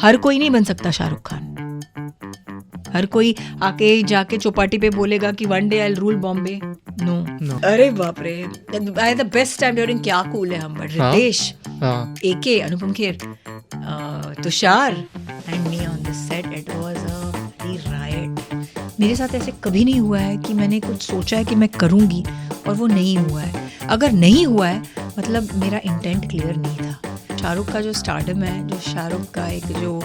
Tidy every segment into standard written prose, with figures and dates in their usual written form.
हर कोई नहीं बन सकता शाहरुख खान. हर कोई आके जाके चौपाटी पे बोलेगा कि one day I rule Bombay. No. अरे बाप रे. I the best time during क्या कूल है हम. Ritesh, AK, Anupam Kher, Tushar and me on the set. It was a bloody riot. मेरे साथ ऐसे कभी नहीं हुआ है कि मैंने कुछ सोचा है कि मैं करूँगी और वो नहीं हुआ है. अगर नहीं हुआ है मतलब मेरा इंटेंट क्लियर नहीं था. शाहरुख का जो स्टारडम है, जो शाहरुख का एक जो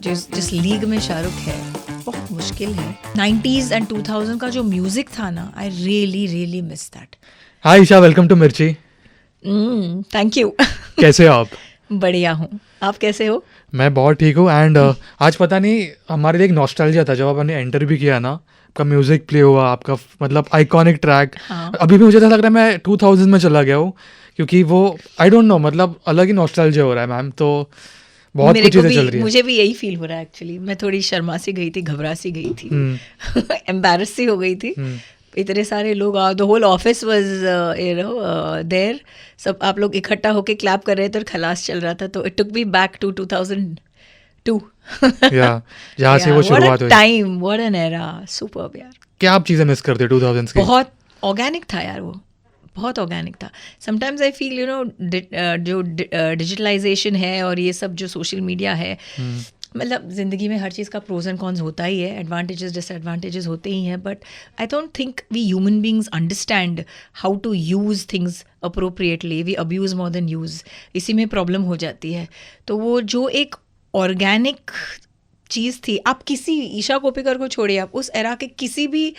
जिस लीग में शाहरुख है, बहुत मुश्किल है. 90s एंड 2000 का जो म्यूजिक था ना, I really really miss that. Hi Isha, welcome to Mirchi. Thank you. कैसे हो आप? बढ़िया हूँ. आप कैसे हो? मैं बहुत ठीक हूँ. एंड आज पता नहीं हमारे लिए एक नॉस्टैल्जिया था जब आपने एंटर भी किया ना. आपका म्यूजिक प्ले हुआ, आपका मतलब आइकॉनिक ट्रैक. अभी भी मुझे ऐसा लग रहा है मैं 2000 में चला गया हूँ, क्योंकि वो आई डोंट नो, मतलब अलग ही नॉस्टैल्जिया हो रहा है मैम. तो बहुत कुछ चीजें चल रही है. मुझे भी यही फील हो रहा है एक्चुअली. मैं थोड़ी शर्मा सी गई थी, घबरा सी गई थी, एम्बैरस सी हो गई थी. इतने सारे लोग, the whole office was there. सब आप लोग इकट्ठा होके क्लैप कर रहे थे और खलास चल रहा था. तो it took me back to 2002. जहाँ से वो शुरुआत हुई. Time, what an era. Superb यार. क्या आप चीजें मिस करते हो 2000s की? बहुत ऑर्गेनिक था यार वो. बहुत ऑर्गेनिक था. समटाइम्स आई फील जो डिजिटलाइजेशन है और ये सब जो सोशल मीडिया है, मतलब ज़िंदगी में हर चीज़ का प्रोज एंड कॉन्स होता ही है. एडवांटेजेस डिसएडवांटेजेस होते ही हैं. But I don't think we human beings understand how to use things appropriately. We abuse more than use. इसी में प्रॉब्लम हो जाती है. तो वो जो एक ऑर्गेनिक चीज़ थी, आप किसी ईशा कोप्पिकर को छोड़िए, आप उस एरा के किसी भी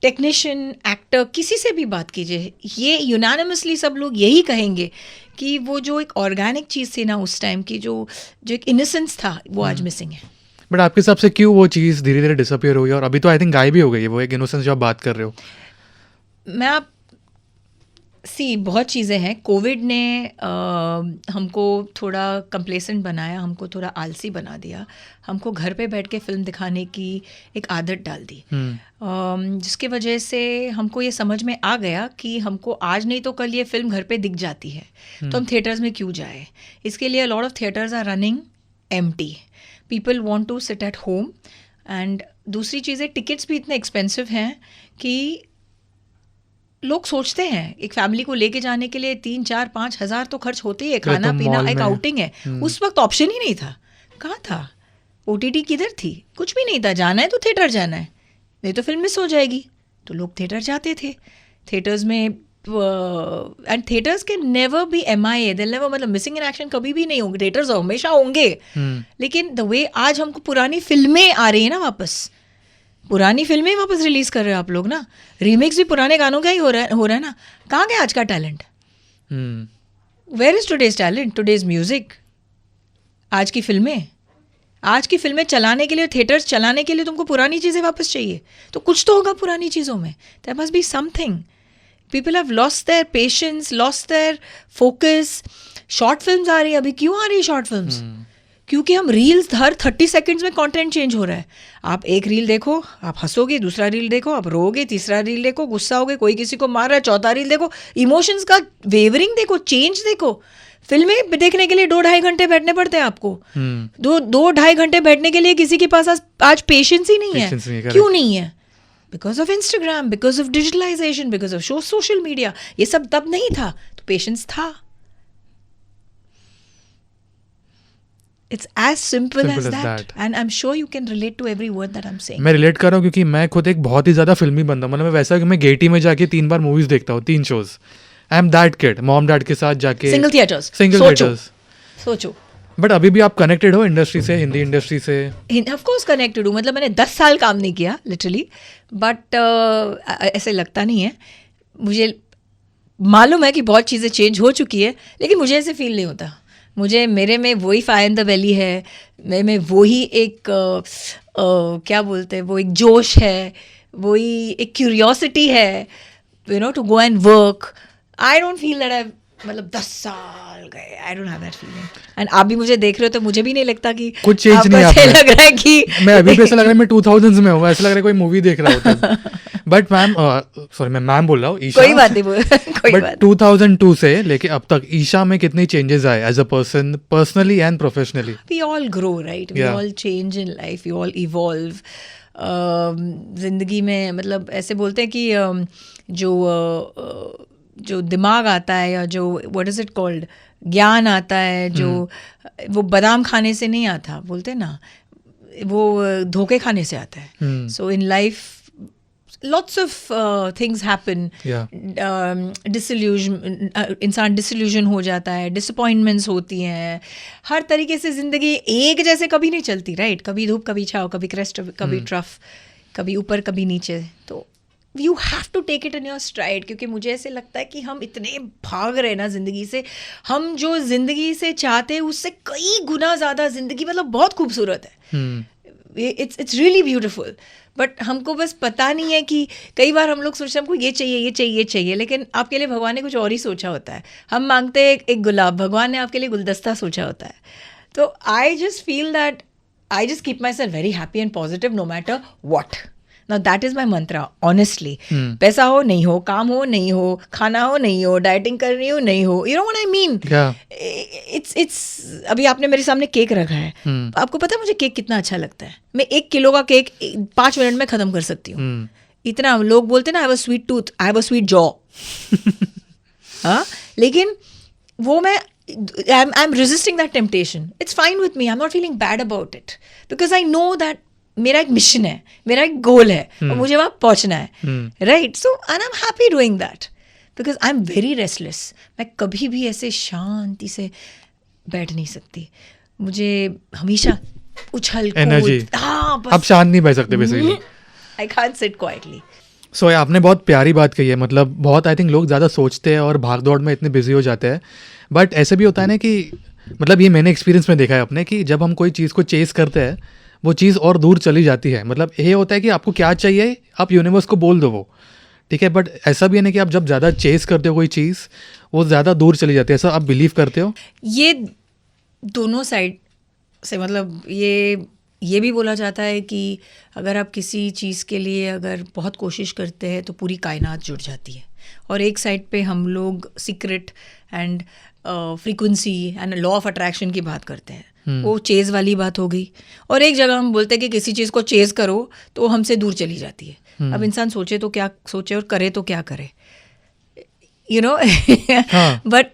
टेक्नीशियन, एक्टर, किसी से भी बात कीजिए, ये यूनानिमसली सब लोग यही कहेंगे कि वो जो एक ऑर्गेनिक चीज़ थी ना उस टाइम की, जो एक इनोसेंस था, वो आज मिसिंग है. बट आपके हिसाब से क्यों वो चीज़ धीरे धीरे डिसअपियर हो गई और अभी तो आई थिंक गायब ही हो गई है वो एक इनोसेंस जो आप बात कर रहे हो? बहुत चीज़ें हैं. कोविड ने हमको थोड़ा कंप्लेसेंट बनाया, हमको थोड़ा आलसी बना दिया, हमको घर पे बैठ के फिल्म दिखाने की एक आदत डाल दी, जिसकी वजह से हमको ये समझ में आ गया कि हमको आज नहीं तो कल ये फिल्म घर पे दिख जाती है, तो हम थिएटर्स में क्यों जाए. इसके लिए lot of theatres are running empty. People want to sit at home. And दूसरी चीज़ें, टिकट्स भी इतने एक्सपेंसिव हैं कि लोग सोचते हैं एक फैमिली को लेके जाने के लिए 3-4-5 हज़ार तो खर्च होते ही है. खाना पीना, एक आउटिंग है. उस वक्त ऑप्शन ही नहीं था. कहाँ था OTT? किधर थी? कुछ भी नहीं था. जाना है तो थिएटर जाना है, नहीं तो फिल्म मिस हो जाएगी. तो लोग थिएटर जाते थे. थिएटर्स में एंड थिएटर्स के नेवर बी MIA. दिल नेवर, मतलब मिसिंग इन एक्शन कभी भी नहीं होंगे. थिएटर्स हमेशा होंगे. लेकिन द वे आज हमको पुरानी फिल्में आ रही है ना, वापस पुरानी फिल्में वापस रिलीज कर रहे हो आप लोग ना. रीमेक्स भी पुराने गानों का ही हो रहा है ना. कहाँ गया आज का talent? Where is today's talent, today's music? आज की फिल्में चलाने के लिए, थिएटर्स चलाने के लिए तुमको पुरानी चीज़ें वापस चाहिए. तो कुछ तो होगा पुरानी चीज़ों में. There must be something. People have lost their patience, lost their focus. Short films आ रही है. अभी क्यों आ रही है शॉर्ट फिल्म्स? क्योंकि हम रील्स, हर 30 सेकंड्स में कंटेंट चेंज हो रहा है. आप एक रील देखो, आप हंसोगे. दूसरा रील देखो, आप रोगे. तीसरा रील देखो, गुस्सा होगे. कोई किसी को मार रहा है. चौथा रील देखो, इमोशंस का वेवरिंग देखो, चेंज देखो. फिल्में देखने के लिए 2-2.5 घंटे बैठने पड़ते हैं आपको. 2-2.5 घंटे बैठने के लिए किसी के पास आज पेशेंस ही नहीं है. क्यों नहीं है? Because of Instagram, because of digitalisation, because of social media. ये सब तब नहीं था तो पेशेंस था. It's as simple as that. And I'm sure you can relate to every word that I'm saying. मैं रिलेट कर रहा हूँ क्योंकि मैं खुद एक बहुत ही ज़्यादा फिल्मी बंदा. मतलब मैं वैसा कि मैं गेटी में जाके 3 बार मूवीज देखता हूँ, 3 shows. I am that kid. Mom dad के साथ जाके सिंगल थिएटर्स. सोचो. बट अभी भी आप कनेक्टेड हो इंडस्ट्री से, हिंदी इंडस्ट्री से? ऑफ कोर्स कनेक्टेड हूँ. मतलब मैंने 10 साल काम नहीं किया लिटरली, बट ऐसे लगता नहीं है. मुझे मालूम है कि बहुत चीज़ें चेंज हो चुकी है, लेकिन मुझे ऐसे फील नहीं होता. मेरे में वही फायर इन द वैली है. मेरे में वही एक क्या बोलते हैं, वो एक जोश है, वही एक क्यूरियोसिटी है, to go and work. I don't feel that मतलब 10 साल गए, I don't have that feeling. And आप भी मुझे देख रहे हो तो मुझे भी नहीं लगता कि कुछ चेंज नहीं आपको ऐसे आपने। लग रहा है कि मैं अभी भी ऐसा लग रहा है मैं 2000s में हूँ, ऐसा लग रहा है कोई मूवी देख रहा होता। बट मैम, सॉरी मैं मैम बोल रहा हूँ, ईशा। कोई बात नहीं कोई बट बात 2002 से लेके अब तक ईशा में कितनी चेंजेस आए as a person, personally and professionally? We all grow, right? We Yeah. all change in life, we all evolve. ज़िंदगी में मतलब ऐसे बोलते हैं कि जो दिमाग आता है या जो व्हाट इज़ इट कॉल्ड, ज्ञान आता है जो वो बादाम खाने से नहीं आता, बोलते हैं ना, वो धोखे खाने से आता है। So in life lots of things happen. इंसान डिसल्यूजन हो जाता है, डिसअपॉइंटमेंट्स होती हैं, हर तरीके से ज़िंदगी एक जैसे कभी नहीं चलती, राइट? कभी धूप कभी छाँव, कभी क्रेस्ट कभी ट्रफ, कभी ऊपर कभी नीचे। तो you have to take it in your stride, क्योंकि मुझे ऐसे लगता है कि हम इतने भाग रहे हैं ना ज़िंदगी से, हम जो ज़िंदगी से चाहते हैं उससे कई गुना ज़्यादा ज़िंदगी मतलब बहुत खूबसूरत है। इट्स रियली ब्यूटिफुल, बट हमको बस पता नहीं है कि कई बार हम लोग सोचते हैं हमको ये चाहिए ये चाहिए ये चाहिए, लेकिन आपके लिए भगवान ने कुछ और ही सोचा होता है। हम मांगते हैं एक गुलाब, भगवान ने आपके लिए गुलदस्ता सोचा होता है। तो I just feel that I just keep myself very happy and positive no matter what. Now that is my mantra, honestly. पैसा हो नहीं हो, काम हो नहीं हो, खाना हो नहीं हो, डाइटिंग कर रही हो नहीं हो, you know what I mean? It's अभी आपने मेरे सामने केक रखा है, आपको पता है मुझे केक कितना अच्छा लगता है? मैं 1 किलो का केक 5 मिनट में ख़त्म कर सकती हूँ। इतना लोग बोलते हैं ना, I have a sweet tooth, I have a sweet jaw. हाँ, लेकिन वो मैं I'm resisting that temptation. It's fine with me. I'm not feeling bad about it because I know that मेरा एक मिशन है, मेरा एक गोल है और मुझे वहाँ पहुँचना है, right? So and I am happy doing that because I am very restless. मैं कभी भी ऐसे शांति से बैठ नहीं सकती, मुझे हमेशा उछल एनर्जी। हाँ, आप शांत नहीं बैठ सकते basically. I can't sit quietly. So आपने बहुत प्यारी बात कही है, मतलब बहुत आई थिंक लोग ज़्यादा सोचते हैं और भाग दौड़ में इतने बिजी हो जाते हैं, बट ऐसे भी होता है ना कि मतलब ये मैंने एक्सपीरियंस में देखा है अपने कि जब हम कोई चीज़ को चेस करते हैं वो चीज़ और दूर चली जाती है। मतलब ये होता है कि आपको क्या चाहिए, आप यूनिवर्स को बोल दो वो, ठीक है, बट ऐसा भी है ना कि आप जब ज़्यादा चेस करते हो कोई चीज़ वो ज़्यादा दूर चली जाती है, ऐसा आप बिलीव करते हो? ये दोनों साइड से, मतलब ये भी बोला जाता है कि अगर आप किसी चीज़ के लिए अगर बहुत कोशिश करते हैं तो पूरी कायनात जुड़ जाती है, और एक साइड पे हम लोग secret and frequency and law of attraction की बात करते हैं, वो चेज़ वाली बात हो गई। और एक जगह हम बोलते हैं कि किसी चीज़ को चेज़ करो तो हमसे दूर चली जाती है। अब इंसान सोचे तो क्या सोचे और करे तो क्या करे, यू नो। बट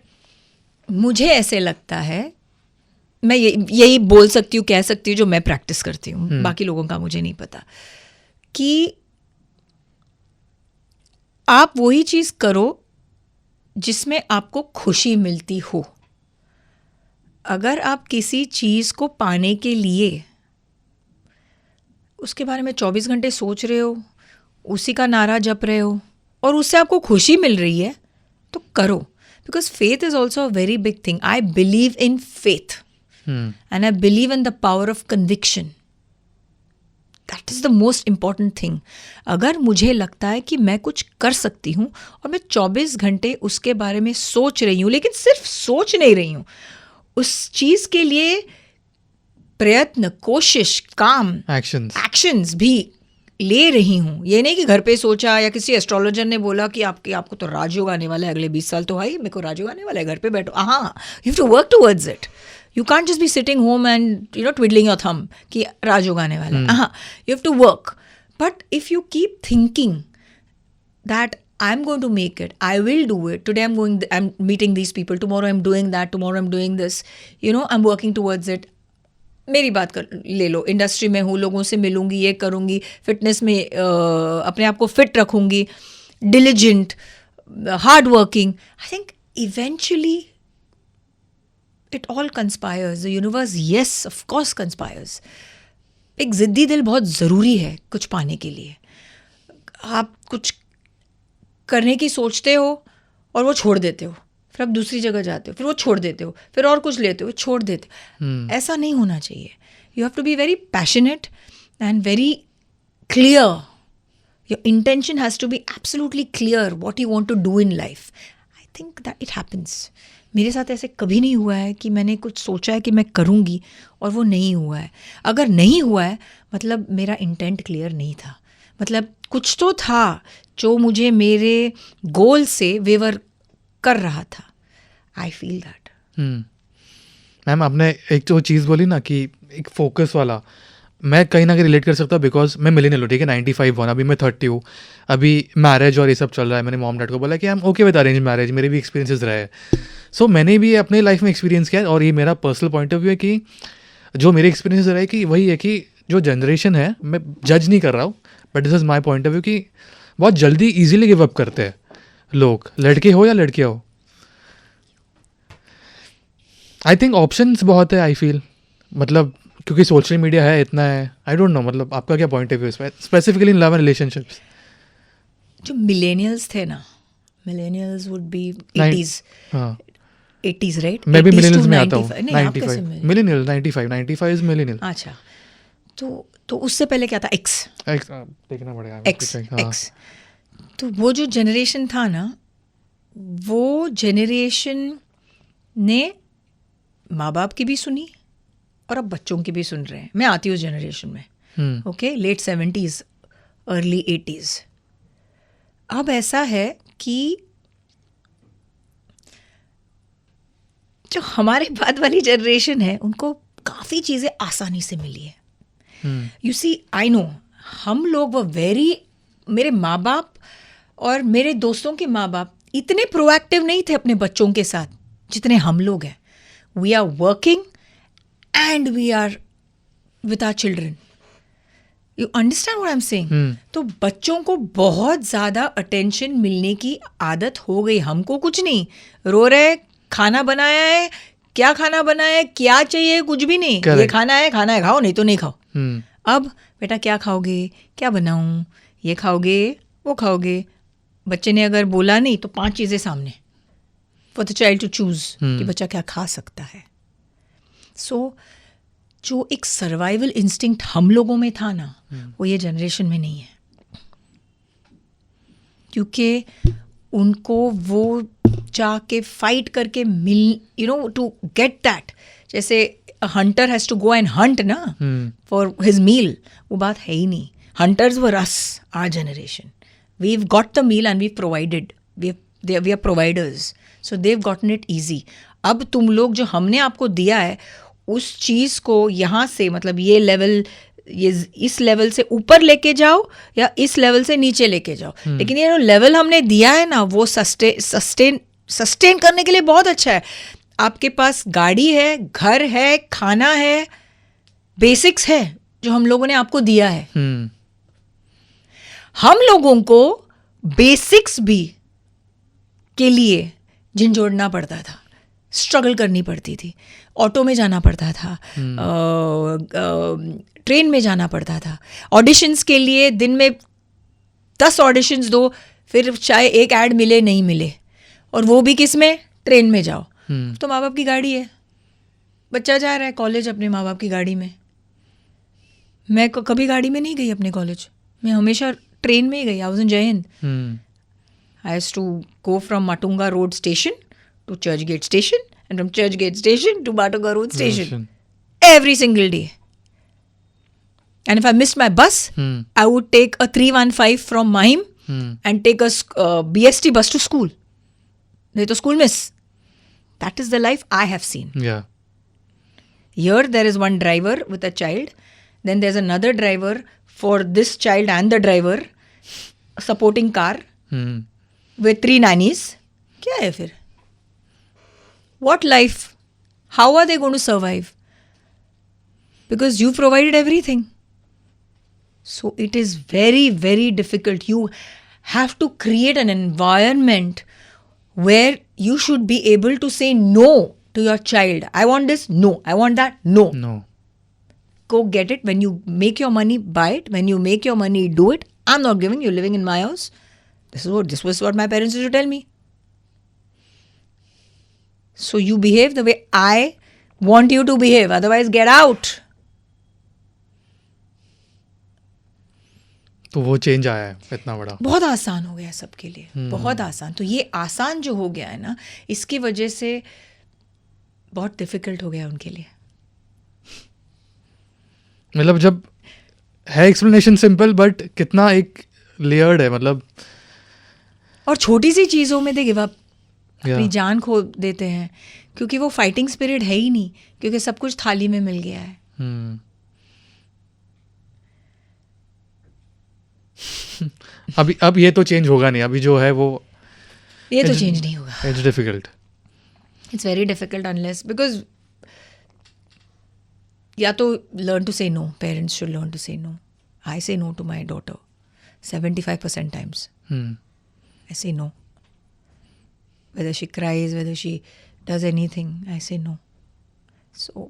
मुझे ऐसे लगता है, मैं यही बोल सकती हूँ, कह सकती हूँ जो मैं प्रैक्टिस करती हूँ, बाकी लोगों का मुझे नहीं पता, कि आप वही चीज़ करो जिसमें आपको खुशी मिलती हो। अगर आप किसी चीज़ को पाने के लिए उसके बारे में 24 घंटे सोच रहे हो, उसी का नारा जप रहे हो और उससे आपको खुशी मिल रही है तो करो, because faith is also a very big thing. I believe in faith and I believe in the power of conviction. That is the most important thing. अगर मुझे लगता है कि मैं कुछ कर सकती हूँ और मैं 24 घंटे उसके बारे में सोच रही हूँ, लेकिन सिर्फ सोच नहीं रही हूँ, उस चीज़ के लिए प्रयत्न, कोशिश, काम, एक्शंस भी ले रही हूँ। ये नहीं कि घर पे सोचा या किसी एस्ट्रोलॉजर ने बोला कि आपको तो राजयोग आने वाला है अगले 20 साल, तो भाई मेरे को राजयोग आने वाला है, घर पे बैठो। हाँ, you have to work towards it. You can't just be sitting home and, twiddling your thumb कि राजयोग आने वाला है। हाँ, you have to work. But if you keep thinking that I'm going to make it, I will do it. Today I'm meeting these people. Tomorrow I'm doing that. Tomorrow I'm doing this. I'm working towards it. मेरी बात कर ले लो, industry में हूँ, लोगों से मिलूंगी, ये करूँगी, फिटनेस में अपने आप को फिट रखूँगी, diligent, hard working. I think eventually it all conspires. The universe, yes, of course conspires. एक ज़िद्दी दिल बहुत ज़रूरी है कुछ पाने के लिए। आप कुछ करने की सोचते हो और वो छोड़ देते हो, फिर आप दूसरी जगह जाते हो, फिर वो छोड़ देते हो, फिर और कुछ लेते हो, छोड़ देते हो। ऐसा नहीं होना चाहिए। You have to be very passionate and very clear. Your intention has to be absolutely clear what you want to do in life. I think that it happens. मेरे साथ ऐसे कभी नहीं हुआ है कि मैंने कुछ सोचा है कि मैं करूँगी और वो नहीं हुआ है. अगर नहीं हुआ है मतलब मेरा इंटेंट क्लियर नहीं था, मतलब कुछ तो था जो मुझे मेरे गोल से वेवर कर रहा था. I feel that. मैम आपने एक जो चीज़ बोली ना कि एक फोकस वाला, मैं कहीं ना कहीं रिलेट कर सकता हूँ बिकॉज मैं मिलेनियल हूँ, ठीक है, 95 वन, अभी मैं 30 हूँ, अभी मैरिज और ये सब चल रहा है. मैंने मॉम डैड को बोला कि I am okay with arrange marriage, मेरे भी एक्सपीरियंसेस रहे. सो मैंने भी अपने लाइफ में एक्सपीरियंस किया है और ये मेरा पर्सनल पॉइंट ऑफ व्यू है कि जो मेरे एक्सपीरियंसेस रहे कि वही है कि जो जनरेशन है, मैं जज नहीं कर रहा हूँ but this is my point of view कि बहुत जल्दी ईजिली गिव अप करते हैं लोग, लड़के हो या लड़कियाँ हो. आई थिंक ऑप्शंस बहुत है, आई फील, मतलब क्योंकि सोशल मीडिया है इतना है. आई डोंट नो, मतलब आपका क्या पॉइंट ऑफ व्यू है specifically in love and relationships. जो मिलेनियल्स थे ना, millennials would be Nine- 80s. हाँ, 80s राइट. मैं भी मिलेनियल्स में आता हूँ. नहीं, आप कैसे 95 मिलेनियल, 95 इज मिलेनियल. अच्छा, तो उससे पहले क्या था? एक्स. देखना पड़ेगा. एक्स. तो वो जो जनरेशन था ना, वो जनरेशन ने माँ बाप की भी सुनी और अब बच्चों की भी सुन रहे हैं. मैं आती हूँ उस जनरेशन में, okay, late 70s early 80s. अब ऐसा है कि जो हमारे बाद वाली जनरेशन है उनको काफ़ी चीज़ें आसानी से मिली है. यू सी, आई नो, हम लोग वो मेरे माँ बाप और मेरे दोस्तों के माँ बाप इतने प्रोएक्टिव नहीं थे अपने बच्चों के साथ जितने हम लोग हैं. We are working and we are with our children. You understand what I am saying? तो बच्चों को बहुत ज़्यादा अटेंशन मिलने की आदत हो गई. हमको कुछ नहीं, रो रहे, खाना बनाया है, क्या खाना बनाया है, क्या चाहिए, कुछ भी नहीं. Correct. ये खाना है खाओ, नहीं तो नहीं खाओ. अब बेटा क्या खाओगे, क्या बनाऊं, ये खाओगे, वो खाओगे. बच्चे ने अगर बोला नहीं तो 5 चीज़ें सामने for the child to choose कि बच्चा क्या खा सकता है. सो जो एक सर्वाइवल इंस्टिंक्ट हम लोगों में था ना, वो ये जनरेशन में नहीं है, क्योंकि उनको वो जाके फाइट करके टू गेट दैट. जैसे hunter has to go and hunt ना फॉर हिज मील, वो बात है ही नहीं. Hunters were us, our generation. We've got the meal and we provided, we are providers, so they've gotten it easy. अब तुम लोग जो हमने आपको दिया है उस चीज़ को यहाँ से, मतलब ये लेवल, ये इस लेवल से ऊपर लेके जाओ या इस लेवल से नीचे लेके जाओ. लेकिन ये जो लेवल हमने दिया है ना, वो सस्टेन करने के लिए बहुत अच्छा है. आपके पास गाड़ी है, घर है, खाना है, बेसिक्स है जो हम लोगों ने आपको दिया है. हम लोगों को बेसिक्स भी के लिए झंझोड़ना पड़ता था, स्ट्रगल करनी पड़ती थी. ऑटो में जाना पड़ता था, ट्रेन में जाना पड़ता था. ऑडिशंस के लिए दिन में 10 ऑडिशंस दो, फिर चाहे एक ऐड मिले नहीं मिले, और वो भी किस में, ट्रेन में जाओ. तो माँ बाप की गाड़ी है, बच्चा जा रहा है कॉलेज अपने माँ बाप की गाड़ी में. मैं कभी गाड़ी में नहीं गई अपने कॉलेज, मैं हमेशा ट्रेन में ही गई. आई was in Jai Hind. I has to go from Matunga road station to Churchgate Station and from Churchgate Station to Matunga Road Station every single day. And if I missed my bus, I would take a 315 from Mahim and take a BST bus to school. Nahi to school miss. That is the life I have seen. Yeah. Here there is one driver with a child, then there's another driver for this child and the driver, a supporting car with 3 nannies. क्या है फिर? What life? How are they going to survive? Because you provided everything. So it is very, very difficult. You have to create an environment where you should be able to say no to your child. I want this, no. I want that, no. No. Go get it. When you make your money, buy it. When you make your money, do it. I'm not giving. You're living in my house. This was what my parents used to tell me. So you behave the way I want you to behave. Otherwise, get out. तो वो change आया है इतना बड़ा। बहुत आसान हो गया है सबके लिए, बहुत आसान। तो ये आसान जो हो गया है ना, इसकी वजह से बहुत डिफिकल्ट हो गया उनके लिए। मतलब जब है एक्सप्लेनेशन सिंपल बट कितना एक लेयर्ड है मतलब। और छोटी सी चीज़ों में दे गिव अप, अपनी Yeah. जान खो देते हैं, क्योंकि वो फाइटिंग स्पिरिट है ही नहीं, क्योंकि सब कुछ थाली में मिल गया है। हम्म। अब ये तो चेंज होगा नहीं, अभी जो है वो ये तो It's- चेंज नहीं होगा। It's difficult. It's very difficult unless, because या तो learn to say no, parents should learn to say no. I say no to my daughter 75% times. I say no. Whether she cries, whether she does anything, I say no. So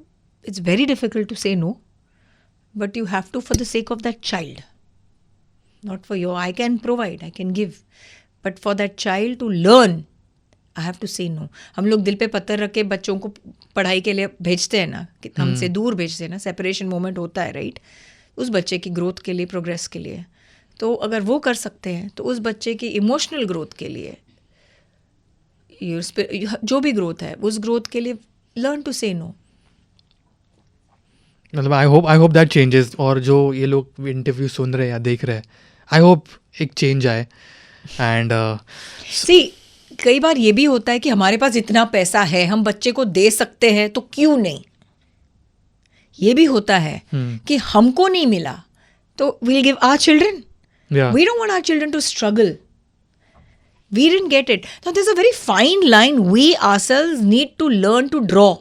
it's very difficult to say no, but you have to for the sake of that child. Not for you. I can provide, I can give. But for that child to learn, I have to say no. हम लोग दिल पे पत्थर रख के बच्चों को पढ़ाई के लिए भेजते हैं ना, कि हमसे दूर भेजते हैं ना, सेपरेशन मोमेंट होता है, राइट? उस बच्चे की ग्रोथ के लिए, प्रोग्रेस के लिए। तो अगर वो कर सकते हैं तो उस बच्चे की इमोशनल ग्रोथ के लिए, जो भी ग्रोथ है उस ग्रोथ के लिए लर्न टू से नो। मतलब आई होप दैट चेंजेस। और जो ये लोग इंटरव्यू सुन रहे हैं या देख रहे हैं, आई होप एक चेंज आए। एंड सी कई बार ये भी होता है कि हमारे पास इतना पैसा है, हम बच्चे को दे सकते हैं, तो क्यों नहीं। ये भी होता है कि हमको नहीं मिला तो we'll give our children. Yeah. We don't want our children to struggle. We didn't get it. Now there's a very fine line we ourselves need to learn to draw.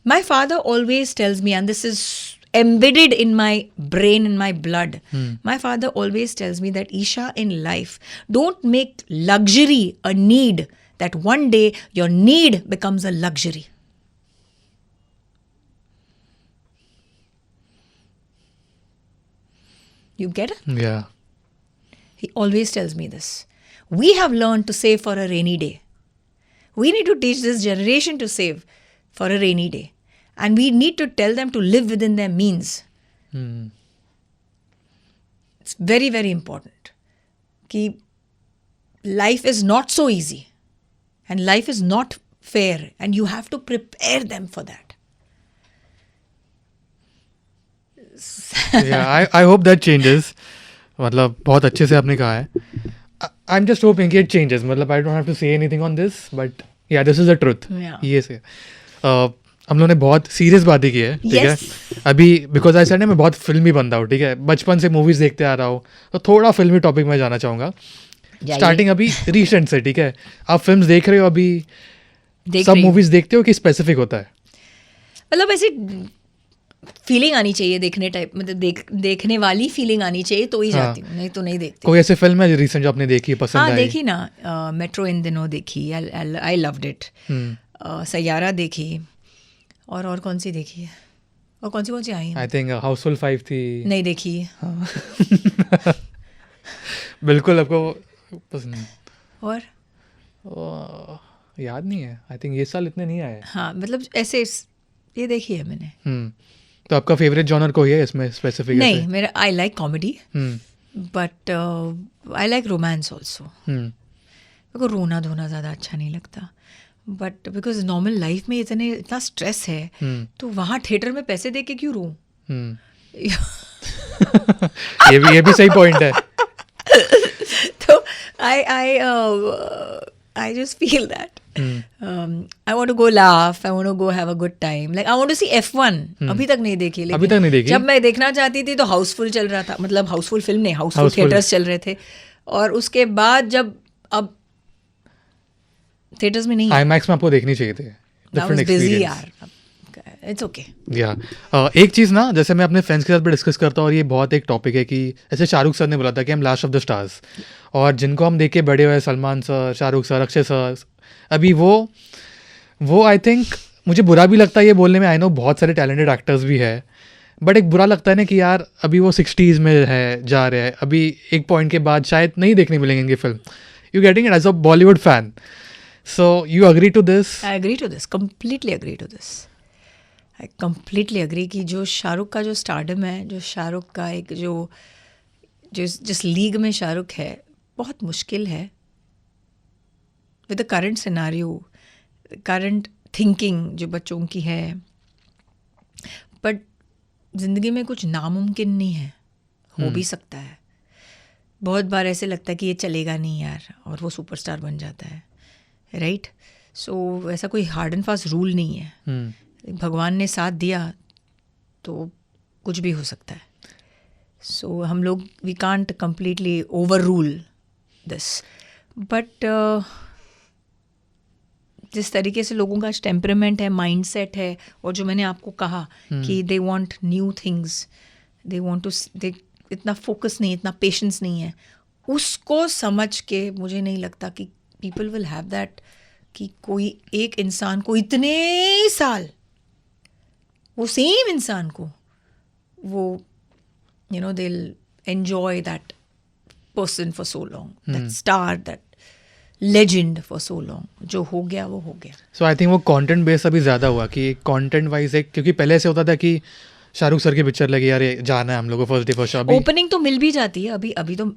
My father always tells me, and this is embedded in my brain, in my blood. My father always tells me that, Isha, in life, don't make luxury a need, that one day your need becomes a luxury. You get it? Yeah. He always tells me this. We have learned to save for a rainy day. We need to teach this generation to save for a rainy day. And we need to tell them to live within their means. It's very, very important. Ki life is not so easy. And life is not fair. And you have to prepare them for that. I hope that changes. मतलब बहुत अच्छे से आपने कहा है। I am just hoping it changes. मतलब I don't have to say anything on this, but yeah this is the truth. Yeah. ये से हम लोगों ने बहुत सीरियस बातें की है, ठीक है। Yes. अभी बिकॉज आई सेड मैं बहुत फिल्मी बंदा हूँ, ठीक है, बचपन से मूवीज देखते आ रहा हूँ, तो थोड़ा फिल्मी टॉपिक में जाना चाहूँगा। स्टार्टिंग अभी रिसेंट से, ठीक है। आप फिल्म देख रहे हो अभी, देख सब रही हूँ। मूवीज देखते हो कि स्पेसिफिक होता है? मतलब ऐसी फीलिंग आनी चाहिए देखने टाइप, मतलब देखने वाली फीलिंग आनी चाहिए तो ही जाती हूँ, नहीं तो नहीं देखती। कोई ऐसी फिल्म है रिसेंट जो आपने देखी, पसंद हाँ आई? देखी ना, मेट्रो इन दिनों देखी, आई लव्ड इट। सैयारा देखी, और कौन सी देखी है, और कौन सी आई हैं? आई थिंक हाउसफुल 5 थी। नहीं देखी। बिल्कुल आपको पसंद। और याद नहीं है, आई थिंक ये साल इतने नहीं आए। हाँ मतलब ऐसे ये देखी है मैंने। तो आपका फेवरेट जॉनर कोई है इसमें स्पेसिफिक? नहीं, मेरा I like comedy, but I like romance also. मेरे को रोना धोना ज़्यादा अच्छा नहीं लगता, बट बिकॉज नॉर्मल लाइफ में इतना स्ट्रेस है, तो वहाँ थिएटर में पैसे दे के क्यों रो? ये भी सही पॉइंट है। तो I just feel that I want to go laugh, I want to go have a good time, like I want to see F1. अभी तक नहीं देखी, लेकिन अभी तक नहीं देखी? जब मैं देखना चाहती थी तो हाउसफुल चल रहा था, मतलब हाउसफुल फिल्म नहीं, हाउसफुल थिएटर्स चल रहे थे। और उसके बाद जब अब थिएटर्स में नहीं, आईमैक्स में आपको देखनी चाहिए थी। I was busy यार, इट्स ओके। या एक चीज़ ना, जैसे मैं अपने फ्रेंड्स के साथ भी डिस्कस करता हूँ, और ये बहुत एक टॉपिक है कि जैसे शाहरुख सर ने बोला था कि हम लास्ट ऑफ द स्टार्स, और जिनको हम देख के बड़े हुए, Salman sir, Shahrukh sir, Akshay sir, अभी वो आई थिंक मुझे बुरा भी लगता है ये बोलने में, आई नो बहुत सारे टैलेंटेड एक्टर्स भी है, बट एक बुरा लगता है ना कि यार अभी वो 60s में है, जा रहे हैं, अभी एक पॉइंट के बाद शायद नहीं देखने मिलेंगे इनकी फिल्म। You getting it as a Bollywood fan, so you agree to this? I agree to this, completely agree to this. I completely agree कि जो शाहरुख का जो स्टारडम है, जो शाहरुख का एक जो जिस लीग में शाहरुख है, बहुत मुश्किल है with the current scenario, current thinking जो बच्चों की है. बट ज़िंदगी में कुछ नामुमकिन नहीं है, हो भी सकता है. बहुत बार ऐसे लगता है कि ये चलेगा नहीं यार, और वो सुपरस्टार बन जाता है, राइट. सो ऐसा कोई हार्ड एंड फास्ट रूल नहीं है. भगवान ने साथ दिया तो कुछ भी हो सकता है. सो हम लोग we can't completely overrule this. But जिस तरीके से लोगों का टेम्परामेंट है, माइंडसेट है, और जो मैंने आपको कहा कि they want new things, they want to, they इतना फोकस नहीं, इतना पेशेंस नहीं है, उसको समझ के मुझे नहीं लगता कि पीपल विल हैव दैट, कि कोई एक इंसान को इतने साल, वो सेम इंसान को वो you know they'll enjoy that person for so long, that star, that legend for so long. जो हो गया वो हो गया. सो आई थिंक वो कंटेंट बेस अभी ज़्यादा हुआ कि कंटेंट वाइज एक, क्योंकि पहले ऐसे होता था कि शाहरुख सर की पिक्चर लगी, यार जाना है हम लोग को first day first show. Opening तो मिल भी जाती है, अभी तो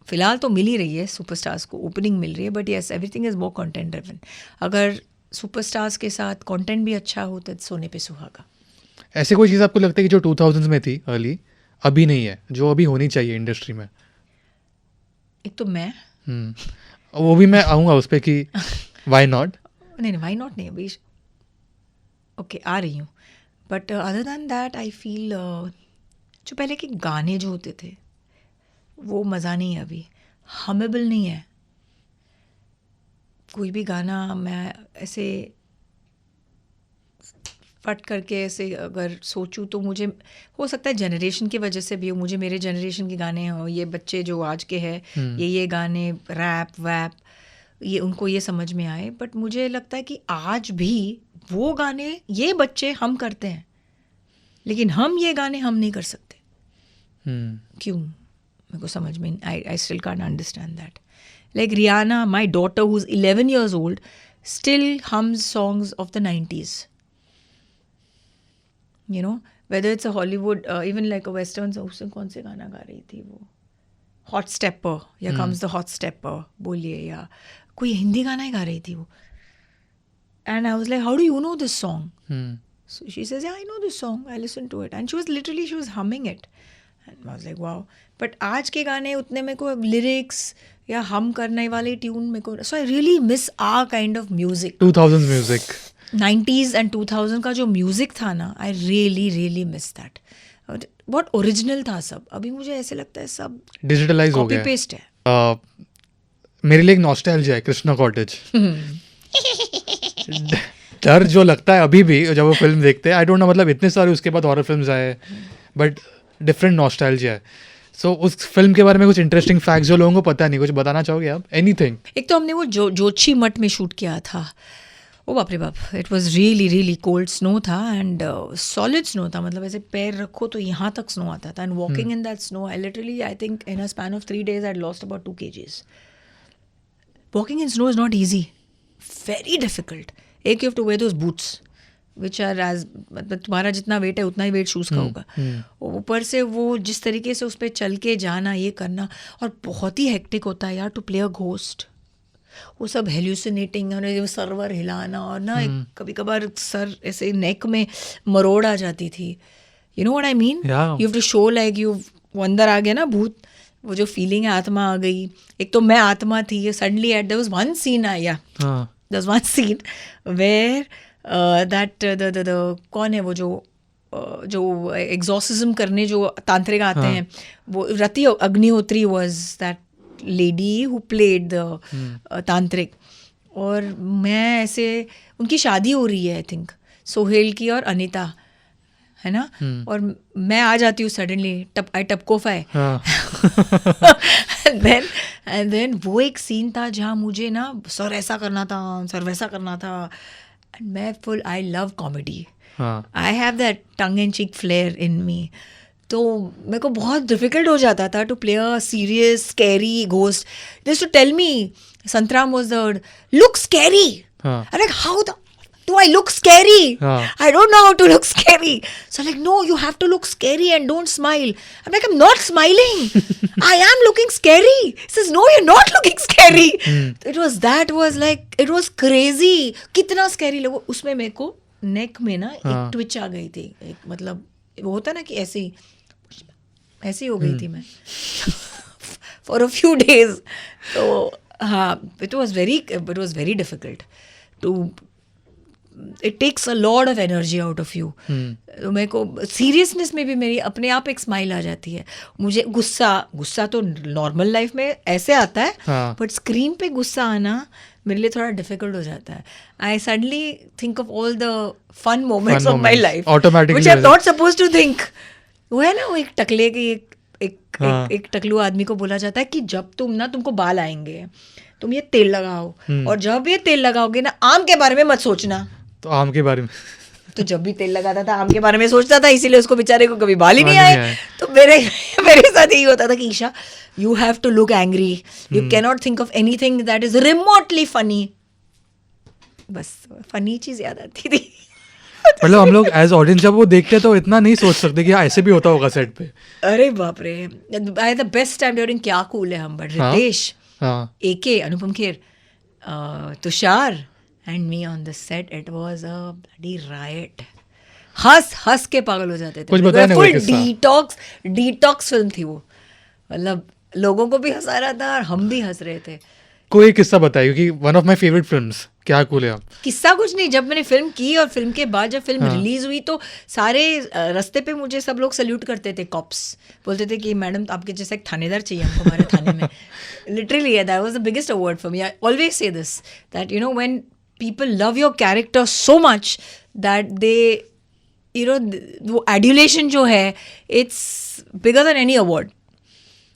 फिलहाल तो मिल ही रही है, सुपरस्टार्स को ओपनिंग मिल रही है. But yes, everything is more content driven. अगर सुपरस्टार्स के साथ कंटेंट भी अच्छा हो तो सोने पे सुहागा. ऐसी कोई चीज़ आपको लगता है कि जो 2000s में थी अर्ली, अभी नहीं है, जो अभी होनी चाहिए इंडस्ट्री में? एक तो मैं वो भी मैं आऊँगा उस पर कि वाई नॉट. नहीं, वाई नॉट नहीं, अभी ओके आ रही हूँ. But other than that I feel जो पहले के गाने जो होते थे वो मज़ा नहीं है अभी, हमेबल नहीं है. कोई भी गाना मैं ऐसे फट करके ऐसे अगर सोचूं तो मुझे हो सकता है जनरेशन की वजह से भी हो, मुझे मेरे जनरेशन के गाने हो, ये बच्चे जो आज के हैं ये गाने रैप वैप ये उनको ये समझ में आए. बट मुझे लगता है कि आज भी वो गाने ये बच्चे हम करते हैं, लेकिन हम ये गाने हम नहीं कर सकते. क्यों? मेरे को समझ में I still can't understand that. Like Riyana, my daughter who is 11 years old, still hums songs of the 90s. You know, whether it's a Hollywood, even like a Western, उसने कौन से गाना गा रही थी वो, हॉट स्टेपर, या कम्स द हॉट स्टेपर बोलिए, या कोई हिंदी गाना ही गा रही थी वो. And I was like, how do you know this song? So she says, yeah, I know this song, I listened to it. And she was humming it. And I was like, wow. But आज के गाने उतने मेरे को lyrics या हम करने वाले ट्यून मेरे को, so I really miss our kind of music. 2000s music, 90s and 2000 का जो म्यूज़िक था ना, आई रियली मिस दैट. बहुत ओरिजिनल था सब. अभी मुझे ऐसे लगता है सब डिजिटलाइज हो कॉपी गया. पेस्ट है. मेरे लिए एक नॉस्टैल्जिया है कृष्णा कॉटेज. डर जो लगता है अभी भी जब वो फिल्म देखते हैं, आई डोंट नो, मतलब इतने सारे उसके बाद हॉरर फिल्म्स आए, बट डिफरेंट नॉस्टैल्जिया है. सो उस फिल्म के बारे में कुछ इंटरेस्टिंग फैक्ट्स जो लोगों को पता नहीं, कुछ बताना चाहोगे आप? एनीथिंग. एक तो हमने वो जोशी मठ में शूट किया था. ओ बाप रे बाप, it was really cold. Snow था एंड सॉलिड स्नो था, मतलब ऐसे पैर रखो तो यहाँ तक स्नो आता था. And walking in that snow, I literally, I think in a span of 3 days I lost about 2 kgs. Walking in snow is not easy, very difficult. एक you have to wear those boots which are edge, मतलब तुम्हारा जितना wait है उतना ही wait shoes का होगा. ऊपर से वो जिस तरीके से उस पर चल के जाना, ये करना, और बहुत ही हेक्टिक होता है यार टू प्ले अ घोस्ट. वो सब हेल्यूसिनेटिंग, और सर्वर हिलाना, और ना कभी कभार सर ऐसे नेक में मरोड़ आ जाती थी. You know what I mean? You have to show like you, वो अंदर आ गया ना भूत, वो जो फीलिंग है आत्मा आ गई. एक तो मैं आत्मा थी suddenly. At there was one scene आया, there was one scene where that the कौन है वो जो एग्जॉर्सिज्म करने जो तांत्रिक आते हैं, वो Rati Agnihotri was that lady who played the tantrik. और मैं ऐसे, उनकी शादी हो रही है आई थिंक सोहेल की और अनीता, है ना, और मैं आ जाती हूँ सडनली, आई टपकोफाई. एंड देन वो एक सीन था जहाँ मुझे ना सर ऐसा करना था, सर वैसा करना था. एंड मैं full, I love comedy, I have that tongue and cheek flair in me. तो मेरे को बहुत डिफिकल्ट हो जाता था to play a serious scary ghost. This to tell me, Santram was the look scary. Like how the, Do I look scary? हाँ. I don't know how to look scary. So like, no, you have to look scary and don't smile. I'm like, I'm not smiling. I am looking scary. He says, no, you're not looking scary. It was crazy. कितना scary लोगो. उसमें मेरे को neck में ना एक twitch आ गई थी. एक मतलब वो होता ना कि ऐसी हो गई थी मैं. For a few days. So हाँ, it was very difficult to. It takes a lot of energy out of you. तो मेरे को सीरियसनेस में भी मेरी अपने आप एक स्माइल आ जाती है. मुझे गुस्सा तो नॉर्मल लाइफ में ऐसे आता है, बट स्क्रीन पे गुस्सा आना मेरे लिए थोड़ा डिफिकल्ट हो जाता है. I suddenly think of all the fun moments of my life which I am not supposed to think. वो है ना, वो एक टकले की एक टकलू आदमी को बोला जाता है कि जब तुमको बाल आएंगे, तुम ये तेल लगाओ, और जब ये तेल लगाओगे ना, आम के बारे में मत सोचना. तो आम के बारे में तो जब भी तेल लगाता था आम के बारे में सोचता था, इसीलिए उसको बेचारे को कभी बाल ही नहीं आए. तो मेरे साथ यही होता था कि Isha, you have to look angry, you can not think of anything that is remotely funny. बस फनी चीज याद आती थी. मतलब हम लोग एज ऑडियंस जब वो देखते तो इतना नहीं सोच सकते कि ऐसे भी होता होगा सेट पे. अरे बाप रे. I the best time during क्या कूल है Hum, but Ritesh, AK, Anupam Kher, Tushar and me on the set, it was a bloody riot. हंस के पागल हो जाते थे. कुछ बताया नहीं. फुल डिटॉक्स फिल्म थी वो. मतलब लोगों को भी हंसा रहा था और हम भी हंस रहे थे. कोई किस्सा बताइए, क्योंकि one of my favourite films. क्या कूल है आप. किस्सा कुछ नहीं. जब मैंने फिल्म की और फिल्म के बाद जब फिल्म रिलीज हुई तो सारे रास्ते पे मुझे सब लोग सल्यूट करते थे. कॉप्स बोलते थे कि मैडम आपके जैसा एक थानेदार चाहिए हमको हमारे थाने में. Literally that was the biggest award for me. I always say this that you know when people love your character so much that they, you know, वो adulation जो है, it's bigger than any award.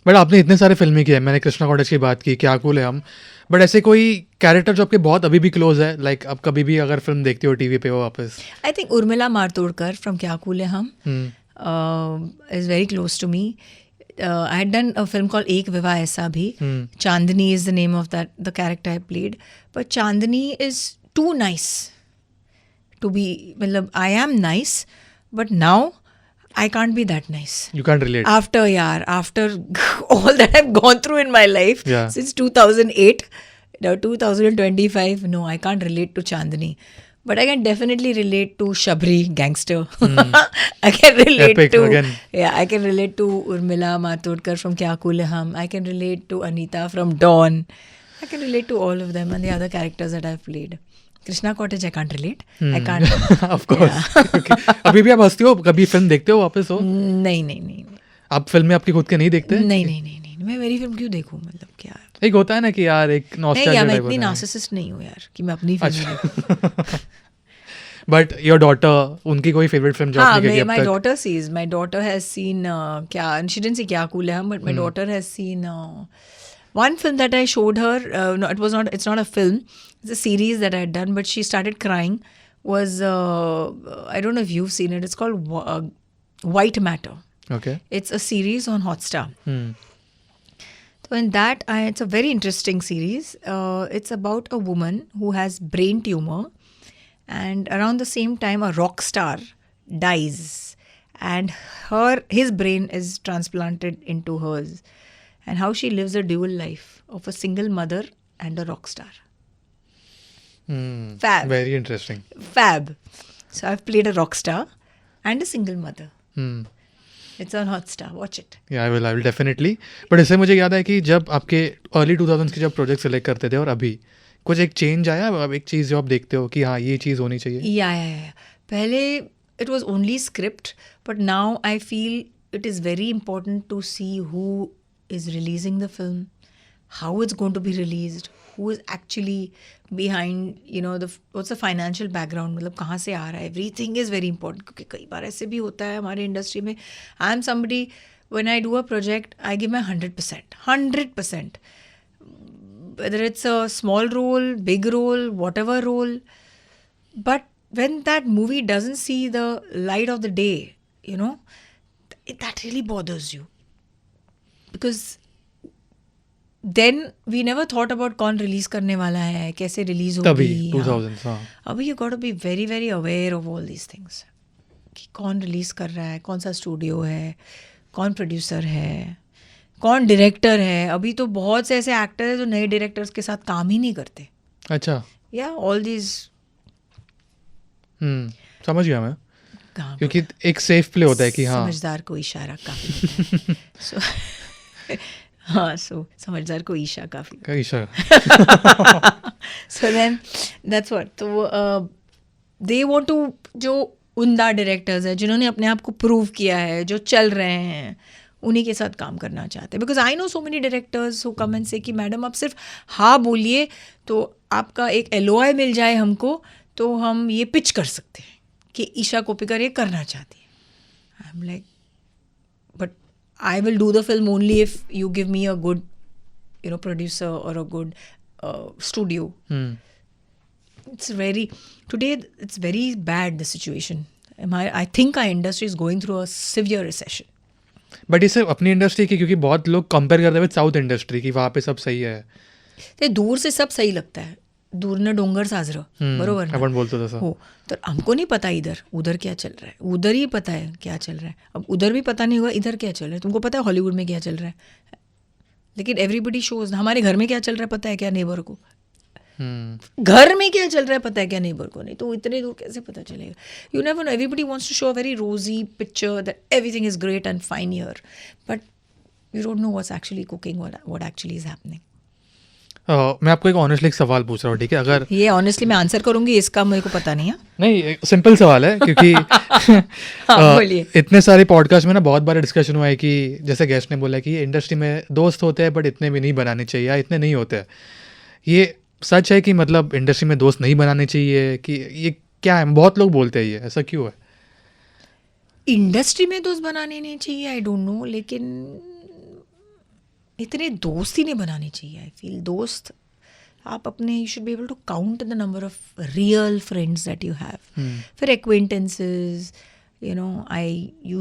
But आपने इतने सारे फिल्में किए. मैंने Krishna cottage की बात की, क्या कूल है हम, बट ऐसे कोई कैरेक्टर जो आपके बहुत अभी भी क्लोज है, लाइक आप कभी भी अगर फिल्म देखते हो टीवी पे वो वापस. I think Urmila Matondkar from Kya cool है Hum is very close to me. I had done a film called Ek Vivaah Aisa bhi. Chandni is the name of the character I played. But Chandni is too nice to be. I am nice, but now I can't be that nice. You can't relate. After all that I've gone through in my life since 2008, now 2025, no, I can't relate to Chandni. But I can definitely relate to Shabri, gangster. I can relate Epic, to again. I can relate to Urmila Matodkar from Kya Cool Hai Hum. I can relate to Anita from Dawn. I can relate to all of them and the other characters that I've played. Krishna Cottage, I can't relate. I can't. Of course. Okay. अभी भी आप हंसते हो, कभी film देखते हो वापस हो? नहीं. आप फिल्म में आपकी खुद के नहीं देखते? नहीं. मैं मेरी फिल्म क्यों देखूं, मतलब क्या. एक होता है ना कि यार एक नॉस्टैल्जिया. नहीं, मैं इतनी नार्सिसिस्ट नहीं हूँ यार कि मैं अपनी फिल्म देखूं. बट योर डॉटर, उनकी कोई फेवरेट फिल्म जो आपने देखी अब तक? My daughter has seen क्या, and she didn't see क्या कूल है हम, but my daughter has seen one film that I showed her. No, it's not a film. It's a series that I had done, but she started crying. Was I don't know if you've seen it. It's called White Matter. Okay. It's a series on Hotstar. So in that, it's a very interesting series. It's about a woman who has brain tumor. And around the same time, a rock star dies, and his brain is transplanted into hers, and how she lives a dual life of a single mother and a rock star. Fab. Very interesting. Fab. So I've played a rock star and a single mother. It's on Hotstar. Watch it. Yeah, I will definitely. But इससे मुझे याद है कि जब आपके early 2000s के जब project select करते थे और अभी कुछ एक चेंज आया, अब एक चीज़ जो आप देखते हो कि हाँ ये चीज़ होनी चाहिए. या पहले it was only script, but now I feel it is very important to see who is releasing the film, how it's going to be released, who is actually behind, you know, what's the financial background, मतलब कहाँ से आ रहा है. Everything is very important, क्योंकि कई बार ऐसे भी होता है हमारे इंडस्ट्री में. I am somebody, when I do a project, I give my 100%. Whether it's a small role, big role, whatever role. But when that movie doesn't see the light of the day, you know, that really bothers you. Because then we never thought about कौन release करने वाला है, कैसे release तभी होगी। 2000 हाँ अभी you got to be very very aware of all these things कि कौन रिलीज कर रहा है, कौन सा स्टूडियो है, कौन प्रोड्यूसर है, कौन डायरेक्टर है। अभी तो बहुत से ऐसे एक्टर हैं जो नए डायरेक्टर्स के साथ काम ही नहीं करते। अच्छा या ऑल दीज समझ गया मैं, क्योंकि एक सेफ प्ले होता है कि हाँ समझदार को इशारा काफी होता है। So, हाँ सो समझदार को ईशा काफी। क्या इशारा So then that's what, तो they want to, जो उमदा डायरेक्टर्स है जिन्होंने अपने आप को प्रूव किया है, जो चल रहे हैं, उन्हीं के साथ काम करना चाहते हैं। Because I know so many directors who come and से कि मैडम आप सिर्फ हाँ बोलिए तो आपका एक LOI मिल जाए हमको, तो हम ये पिच कर सकते हैं कि ईशा कोप्पिकर ये करना चाहती है। I am like but I will do the film only if you give me a good producer और a good studio. Today it's very bad, the situation. I think our industry is going through a severe recession. But ये सिर्फ अपनी industry की, क्योंकि बहुत लोग compare करते हैं विद साउथ इंडस्ट्री की, वहाँ पे सब सही है। ते दूर से सब सही लगता है, दूर न डोंगर साजरा, बरोबर अपन बोलते थे हो। तो हमको नहीं पता उधर क्या चल रहा है, उधर ही पता है क्या चल रहा है। अब उधर भी पता नहीं होगा इधर क्या चल रहा है। तुमको पता है हॉलीवुड में क्या चल रहा है, लेकिन एवरीबडी शोज। हमारे घर में क्या चल रहा है पता है क्या नेबर को, घर में क्या चल रहा है पता है क्या नेबर को नहीं। तो इतने दूर कैसे पता चलेगा? You never know. Everybody wants to show a very rosy picture that everything is great and fine here, but you don't know what's actually cooking, what actually is happening. मैं आपको एक ऑनेस्टली एक सवाल पूछ रहा हूँ, ठीक है? अगर ये ऑनेस्टली मैं आंसर करूंगी, इसका मेरे को पता नहीं है। नहीं, सिंपल सवाल है, क्योंकि बोलिए। इतने सारे पॉडकास्ट में ना बहुत बार डिस्कशन हुआ है कि जैसे गेस्ट ने बोला कि इंडस्ट्री में दोस्त होते हैं बट इतने भी नहीं बनाने चाहिए, या इतने नहीं होते हैं। ये सच है कि मतलब इंडस्ट्री में दोस्त नहीं बनाने चाहिए, कि ये क्या है? बहुत लोग बोलते हैं ये, ऐसा क्यों है? इंडस्ट्री में दोस्त बनाने नहीं चाहिए, आई डोंट नो, लेकिन इतने दोस्त ही नहीं बनाने चाहिए। आई फील दोस्त आप अपने, you should be able to count the number of real friends that you have. फिर acquaintances, you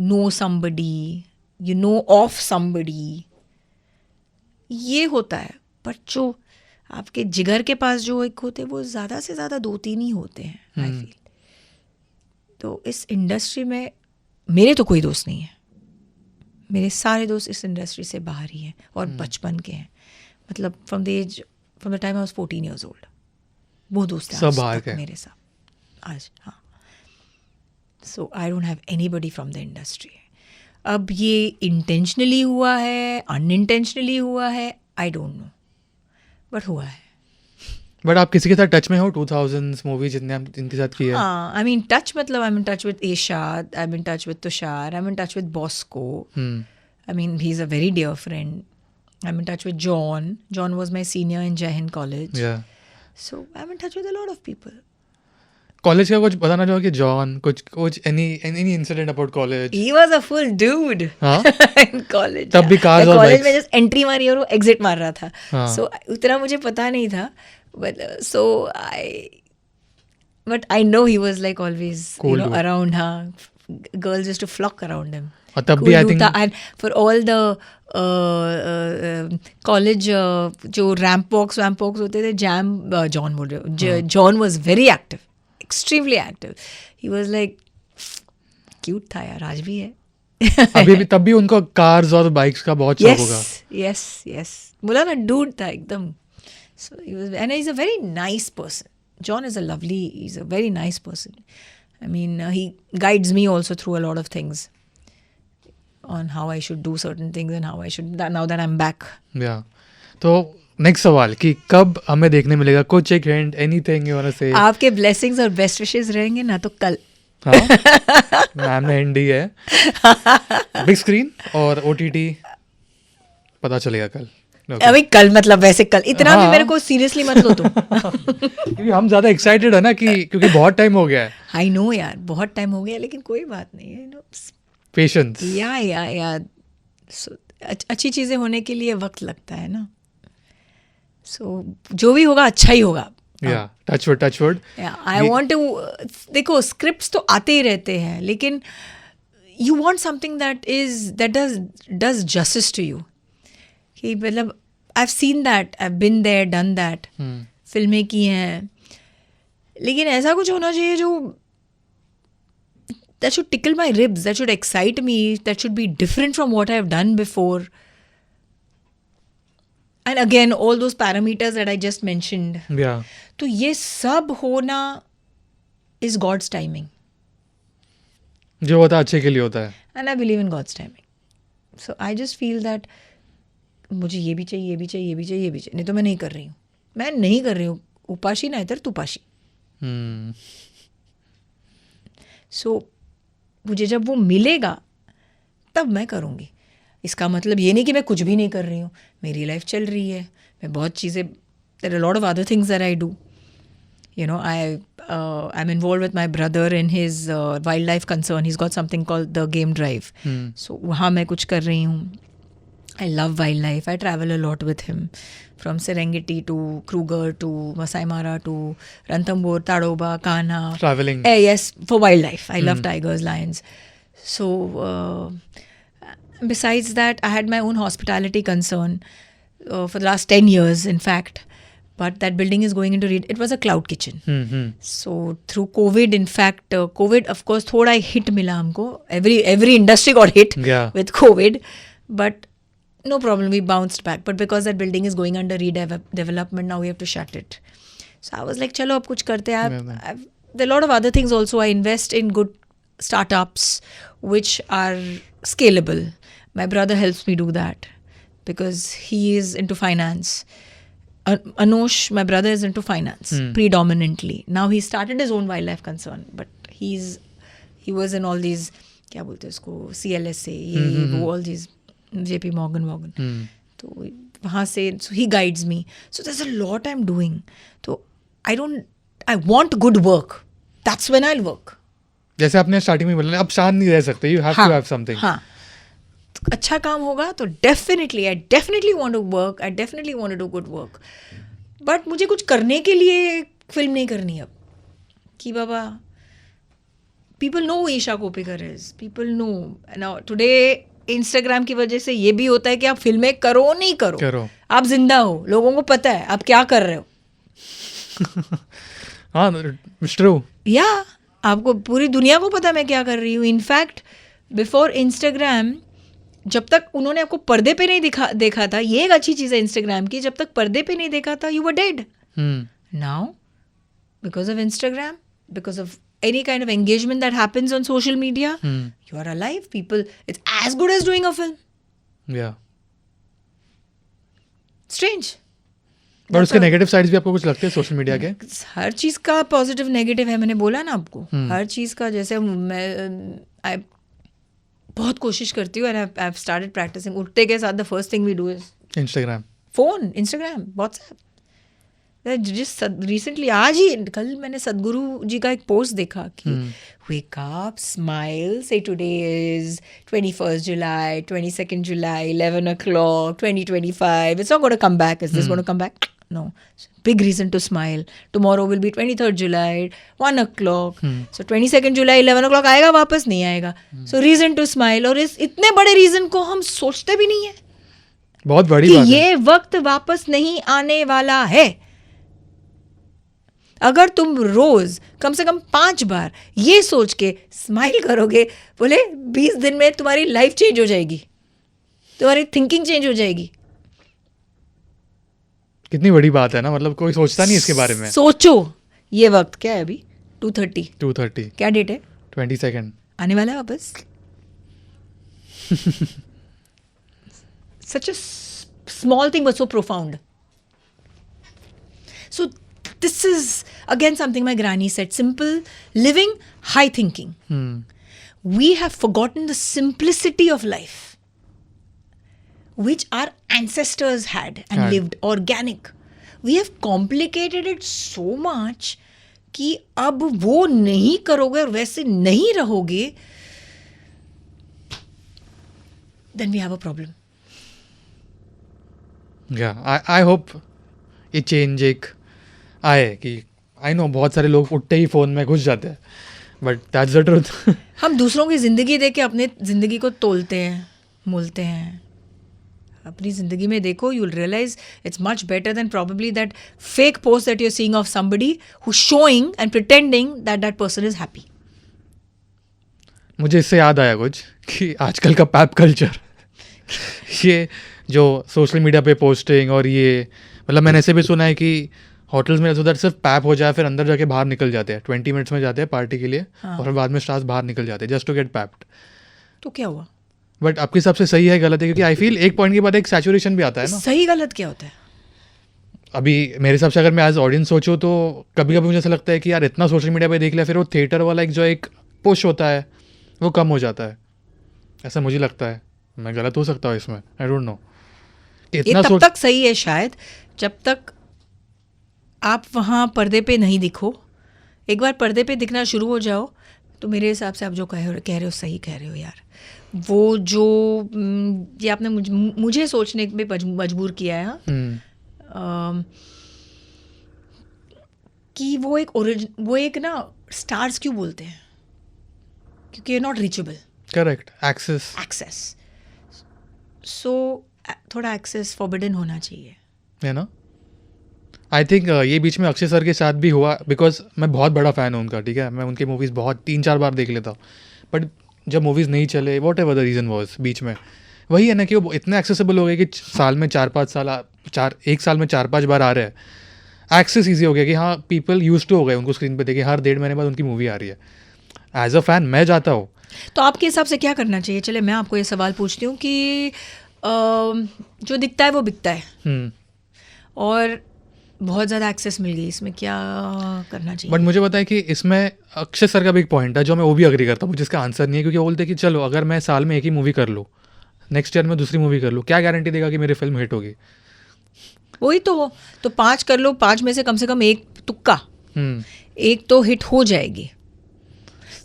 know somebody, you know of somebody, ये होता है। बट जो आपके जिगर के पास जो एक होते हैं वो ज़्यादा से ज़्यादा 2-3 ही होते हैं, आई फील। तो इस इंडस्ट्री में मेरे तो कोई दोस्त नहीं है, मेरे सारे दोस्त इस इंडस्ट्री से बाहर ही हैं और बचपन के हैं। मतलब from the time I was 14 years old, वो दोस्त हैं सब आज बाहर तक के मेरे साथ आज। हाँ, so I don't have anybody from the industry. अब ये इंटेंशनली हुआ है, अनइंटेंशनली हुआ है, आई डोंट नो, बट हुआ है। बट आप किसी के साथ टच में हो 2000s मूवी जितने आप इनके साथ की है? आई मीन टच, मतलब I am in touch with Irshad, I am in touch with Tushar, I am in touch with Bosco, I mean he is a very dear friend. I am in touch with John was my senior in Jai Hind college, so I am in touch with a lot of people. College का कुछ बताना चाहोगे John? कुछ any incident about college? He was a full dude in college. तब भी cars और college bikes? में just entry मारी और वो एग्जिट मार रहा था। हाँ। सो उतना मुझे पता नहीं था, but I know he was like always Cool dude. around. हाँ, girls used to flock around him. और तब Cool भी आई dude थिंक था। And for all the college जो रैम्प वॉक्स होते थे, जॉन बोल रहे हो, John was very active, extremely active. He was like cute था यार, आज भी है। अभी भी तब भी उनको कार्स और बाइक्स का बहुत शौक होगा। yes, बोला ना, डूड था एकदम। So he was, and he's a very nice person. John is he's a very nice person. I mean, he guides me also through a lot of things on how I should do certain things and how I should, now that I'm back. Yeah. तो next सवाल कि कब हमें देखने मिलेगा कुछ एक hint, anything you want to say? आपके ब्लेसिंग्स और बेस्ट विशेस रहेंगे ना, तो कल। हाँ, मैम ने हिंट दी है। बिग स्क्रीन और OTT पता चलेगा कल। अभी कल मतलब वैसे कल, इतना भी हाँ। मेरे को सीरियसली मत लो तुम। क्योंकि हम ज्यादा एक्साइटेड है ना, कि क्योंकि बहुत टाइम हो गया है। आई नो यार, बहुत टाइम हो गया, लेकिन कोई बात नहीं है। पेशेंस। या अच्छी चीजें होने के लिए वक्त लगता है ना। सो जो भी होगा अच्छा ही होगा। या touch wood. I want to, देखो स्क्रिप्ट्स तो आते ही रहते हैं, लेकिन you want something that does justice to you. कि मतलब I've seen that, I've been there, done that. फिल्में की हैं, लेकिन ऐसा कुछ होना चाहिए जो that should tickle my ribs, that should excite me, that should be different from what I've done before. And again, all those parameters that I just mentioned. Yeah. तो ये सब होना is God's timing. जो होता है अच्छे के लिए होता है. And I believe in God's timing. So I just feel that मुझे ये भी चाहिए, ये भी चाहिए, ये भी चाहिए, ये भी चाहिए. नहीं तो मैं नहीं कर रही हूँ. मैं नहीं कर रही हूँ. उपाशी ना इधर तुपाशी. So मुझे जब वो मिलेगा तब मैं करूँगी. इसका मतलब ये नहीं कि मैं कुछ भी नहीं कर रही हूँ. मेरी लाइफ चल रही है. मैं बहुत चीज़ें, there are a lot of other things that I do. You know, I'm involved with my brother in his wildlife concern. He's got something called the Game Drive. So वहाँ मैं कुछ कर रही हूँ. I love wildlife. I travel a lot with him. From Serengeti to Kruger to Masai Mara to Ranthambore, Tadoba, Kanha. Traveling. Yes, for wildlife. I love tigers, lions. So besides that, I had my own hospitality concern for the last 10 years, in fact. But that building is going into it was a cloud kitchen. So through COVID, in fact, COVID, of course, thoda hit mila humko. Every industry got hit with COVID. But no problem, we bounced back. But because that building is going under redevelopment, now we have to shut it. So I was like, chalo, ab kuch karte hain. There are a lot of other things also. I invest in good startups which are scalable. My brother helps me do that because he is into finance. Anosh, my brother, is into finance predominantly. Now he started his own wildlife concern, but he was in all these, क्या बोलते हैं उसको, CLSA, all these JP Morgan. तो वहाँ से, so he guides me. So there's a lot I'm doing. So I want good work. That's when I'll work. जैसे आपने starting में बोला, अब शांत नहीं रह सकते. You have to have something. हाँ. अच्छा काम होगा तो definitely want to work, I definitely want to do good work. But मुझे कुछ करने के लिए फिल्म नहीं करनी अब कि बाबा people know Isha Koppikar is, people know. Now today Instagram की वजह से ये भी होता है कि आप फिल्में करो नहीं करो, आप जिंदा हो, लोगों को पता है आप क्या कर रहे हो. हाँ, इट्स ट्रू. या आपको पूरी दुनिया को पता है मैं क्या कर रही हूँ. इनफैक्ट बिफोर इंस्टाग्राम, जब तक उन्होंने आपको पर्दे पे नहीं देखा था, ये एक अच्छी चीज़ है इंस्टाग्राम की, जब तक पर्दे पे नहीं देखा था, you were dead. Now because of Instagram, because of any kind of engagement that happens on social media, you are alive. People, it's as good as doing a film. Yeah. Strange. But उसके negative sides भी आपको कुछ लगते हैं social media के? हर चीज़ का positive negative है, मैंने बोला ना आपको. हर चीज़ का, जैसे मैं बहुत कोशिश करती हूँ, and I've started practicing. उठते के साथ the first thing we do is Instagram. Phone, Instagram, WhatsApp. जिस रिसेंटली आज ही कल मैंने सदगुरु जी का एक पोस्ट देखा कि wake up, smile, say today is 21st July, 22nd July, 11 o'clock, 2025. It's not going to come back. Is this going to come back? No. Big reason to smile. Tomorrow will be 23rd July, 1 o'clock. So 22nd July, 11 o'clock आएगा, वापस नहीं आएगा. So reason to smile. और इस इतने बड़े reason को हम सोचते भी नहीं है. बहुत बड़ी बात है. ये वक्त वापस नहीं आने वाला है. अगर तुम रोज कम से कम 5 बार ये सोच के स्माइल करोगे, बोले 20 दिन में तुम्हारी लाइफ चेंज हो जाएगी, तुम्हारी थिंकिंग चेंज हो जाएगी. कितनी बड़ी बात है ना, मतलब कोई सोचता नहीं इसके बारे में. सोचो, ये वक्त क्या है अभी? 2:30. क्या डेट है? 22nd. आने वाला है वापस. Such a small thing but so profound. So this is again something my granny said: simple living, high thinking. We have forgotten the simplicity of life, which our ancestors had and lived organic. We have complicated it so much कि अब वो नहीं करोगे और वैसे नहीं रहोगे, then we have a problem. Yeah, I hope ये चेंज एक आए कि आई नो बहुत सारे लोग उठते ही फ़ोन में घुस जाते हैं, बट दैट्स द ट्रूथ. हम दूसरों की ज़िंदगी देख के अपने ज़िंदगी को तोलते हैं, मोलते हैं. अपनी ज़िंदगी में देखो, you'll realize it's much better than probably that fake post that you're seeing of somebody who's showing and pretending that that person is happy. मुझे इससे याद आया कुछ कि आजकल का पैप कल्चर ये जो सोशल मीडिया पे पोस्टिंग और ये मतलब मैंने ऐसे भी सुना है कि होटल्स में उधर सिर्फ पैप हो जाए फिर अंदर जाके बाहर निकल जाते हैं 20 मिनट्स में जाते हैं पार्टी के लिए हाँ. और फिर बाद में स्टार्स बाहर निकल जाते हैं जस्ट टू गेट पैप्ड. तो क्या हुआ? बट आपके हिसाब से सही है गलत है? क्योंकि आई फील एक पॉइंट के बाद एक सैचुरेशन भी आता है ना. सही गलत क्या होता है? अभी मेरे हिसाब से अगर मैं एज ऑडियंस सोचूं तो कभी कभी मुझे ऐसा लगता है कि यार इतना सोशल मीडिया पे देख लिया फिर वो थिएटर वाला एक जो एक पुश होता है वो कम हो जाता है. ऐसा मुझे लगता है. मैं गलत हो सकता हूँ इसमें, आई डोंट नो. ये तब तक सही है शायद जब तक आप वहाँ पर्दे पे नहीं दिखो. एक बार पर्दे पे दिखना शुरू हो जाओ तो मेरे हिसाब से आप जो कह रहे हो सही कह रहे हो यार. वो जो ये आपने मुझे सोचने में मजबूर किया है. हाँ, कि वो एक ना स्टार्स क्यों बोलते हैं? क्योंकि ये नॉट रीचेबल. करेक्ट. एक्सेस. सो थोड़ा एक्सेस फॉरबिडन होना चाहिए, है ना. आई थिंक ये बीच में अक्षय सर के साथ भी हुआ बिकॉज मैं बहुत बड़ा फ़ैन हूँ उनका. ठीक है, मैं उनकी मूवीज़ बहुत 3-4 बार देख लेता. बट जब मूवीज़ नहीं चले whatever the reason was बीच में वही है ना कि वो इतने एक्सेसिबल हो गए कि साल में 1 साल में 4-5 बार आ रहे हैं. एक्सेस ईजी हो गया कि हाँ पीपल यूज टू हो गए उनको स्क्रीन पे देखे हर 1.5 महीने बाद उनकी मूवी आ रही है. एज अ फैन मैं जाता हूँ. तो आपके हिसाब से क्या करना चाहिए? चले मैं आपको ये सवाल पूछती हूँ कि जो दिखता है वो बिकता है और बहुत ज़्यादा एक्सेस मिल गई, इसमें क्या करना चाहिए? बट मुझे पता है कि इसमें अक्षय सर का भी एक पॉइंट है जो मैं वो भी अग्री करता हूँ जिसका आंसर नहीं है. क्योंकि वो बोलते हैं कि चलो अगर मैं साल में एक ही मूवी कर लूँ नेक्स्ट ईयर में दूसरी मूवी कर लूँ क्या गारंटी देगा कि मेरी फिल्म हिट होगी? वही तो 5 कर लो, 5 में से कम एक तुक्का एक तो हिट हो जाएगी.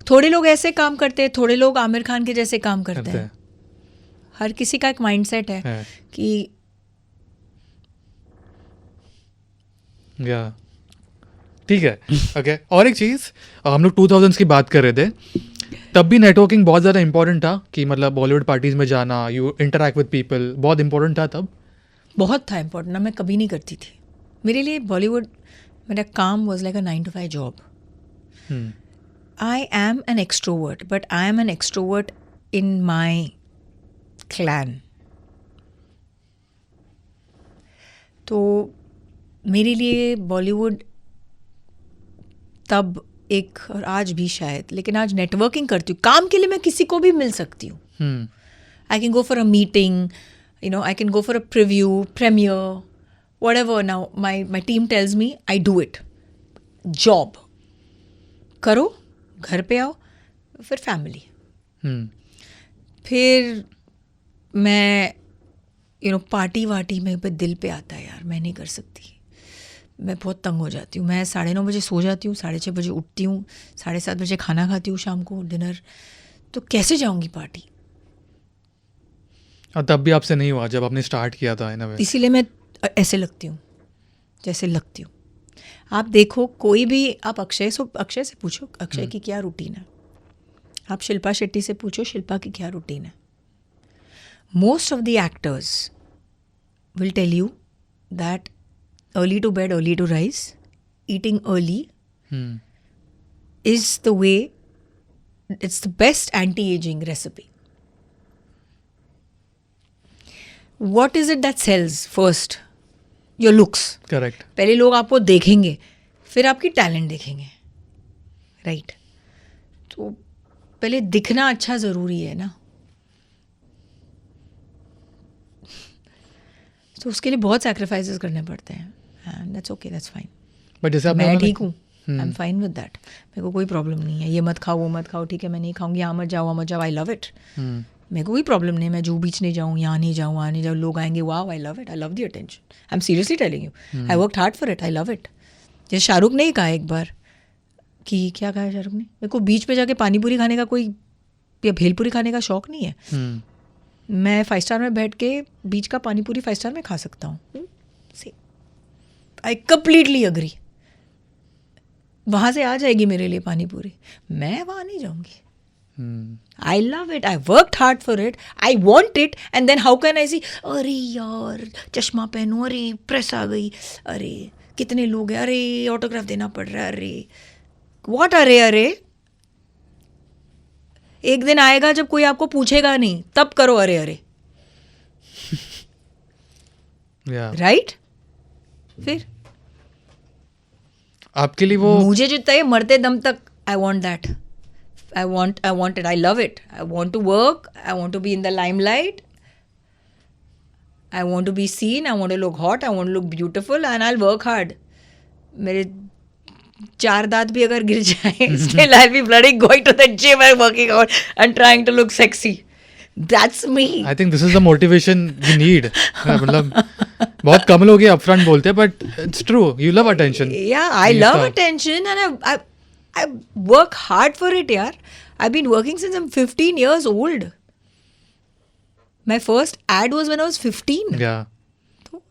थोड़े लोग ऐसे काम करते हैं, थोड़े लोग आमिर खान के जैसे काम करते हैं. हर किसी का एक माइंडसेट है कि ठीक है. ओके. और एक चीज़ हम लोग 2000s की बात कर रहे थे तब भी नेटवर्किंग बहुत ज़्यादा इंपॉर्टेंट था कि मतलब बॉलीवुड पार्टीज में जाना यू इंटरैक्ट विद पीपल बहुत इंपॉर्टेंट था तब. बहुत था इंपॉर्टेंट ना. मैं कभी नहीं करती थी. मेरे लिए बॉलीवुड मेरा काम was like a 9 to 5 job. I am an extrovert but I am an extrovert in my clan. तो मेरे लिए बॉलीवुड तब एक और आज भी शायद, लेकिन आज नेटवर्किंग करती हूँ. काम के लिए मैं किसी को भी मिल सकती हूँ. I can go for a meeting, I can go for a preview, premiere, whatever. Now my team tells me I do it. Job करो, घर पे आओ, फिर फैमिली. फिर मैं पार्टी वार्टी में दिल पे आता है यार, मैं नहीं कर सकती. मैं बहुत तंग हो जाती हूँ. मैं 9:30 बजे सो जाती हूँ, 6:30 बजे उठती हूँ, 7:30 बजे खाना खाती हूँ शाम को डिनर. तो कैसे जाऊँगी पार्टी? और तब भी आपसे नहीं हुआ जब आपने स्टार्ट किया था? इसीलिए मैं ऐसे लगती हूँ जैसे लगती हूँ. आप देखो कोई भी, आप अक्षय से पूछो अक्षय की क्या रूटीन है. आप शिल्पा शेट्टी से पूछो शिल्पा की क्या रूटीन है. Most of the actors will tell you that early to bed early to rise, eating early is the way, it's the best anti ageing recipe. What is it that sells first? Your looks. Correct. पहले लोग आपको देखेंगे, फिर आपकी talent देखेंगे, right? तो पहले दिखना अच्छा ज़रूरी है ना. तो उसके लिए बहुत सैक्रिफाइसेस करने पड़ते हैं. And that's okay, that's fine. But जैसे मैं ठीक हूँ, I am fine with that. मेरे को कोई प्रॉब्लम नहीं है. ये मत खाओ वो मत खाओ, ठीक है मैं नहीं खाऊंगी. यहाँ मत जाओ, आई लव इट. मेरे को कोई प्रॉब्लम नहीं है. मैं जूहू बीच नहीं जाऊँ, यहाँ नहीं जाऊँ, वहाँ नहीं जाऊँ. लोग आएंगे, वाह I love it, I love the attention. I am seriously telling you, I worked hard for it, I love it. जैसे शाहरुख ने ही कहा एक बार कि क्या कहा शाहरुख ने, मेरे को बीच पे जाके पानीपुरी खाने का कोई या भेलपुरी खाने का शौक नहीं है. मैं 5 स्टार में बैठ के बीच का पानीपुरी 5 स्टार में खा सकता हूँ. I completely agree. वहाँ से आ जाएगी मेरे लिए पानीपुरी, मैं वहाँ नहीं जाऊँगी. I love it. I worked hard for it. I want it. And then how can I see, अरे यार चश्मा पहनो, अरे प्रेस आ गई, अरे कितने लोग हैं, अरे ऑटोग्राफ देना पड़ रहा है, अरे व्हाट, अरे एक दिन आएगा जब कोई आपको पूछेगा नहीं, तब करो अरे राइट। फिर आपके लिए वो मुझे जो चाहिए मरते दम तक, I want that, I want it, I love it, I want to work, I want to be in the limelight, I want to be seen, I want to look hot, I want to look beautiful, and I'll work hard. मेरे 4 दांत भी अगर गिर जाए, still I'll be bloody going to the gym and working out and trying to look sexy. That's me. I think this is the motivation we need. मतलब बहुत कम लोग ये upfront बोलते हैं, but it's true. You love attention. Yeah, I love attention, and I work hard for it, yaar. I've been working since I'm 15 years old. My first ad was when I was 15. Yeah. तो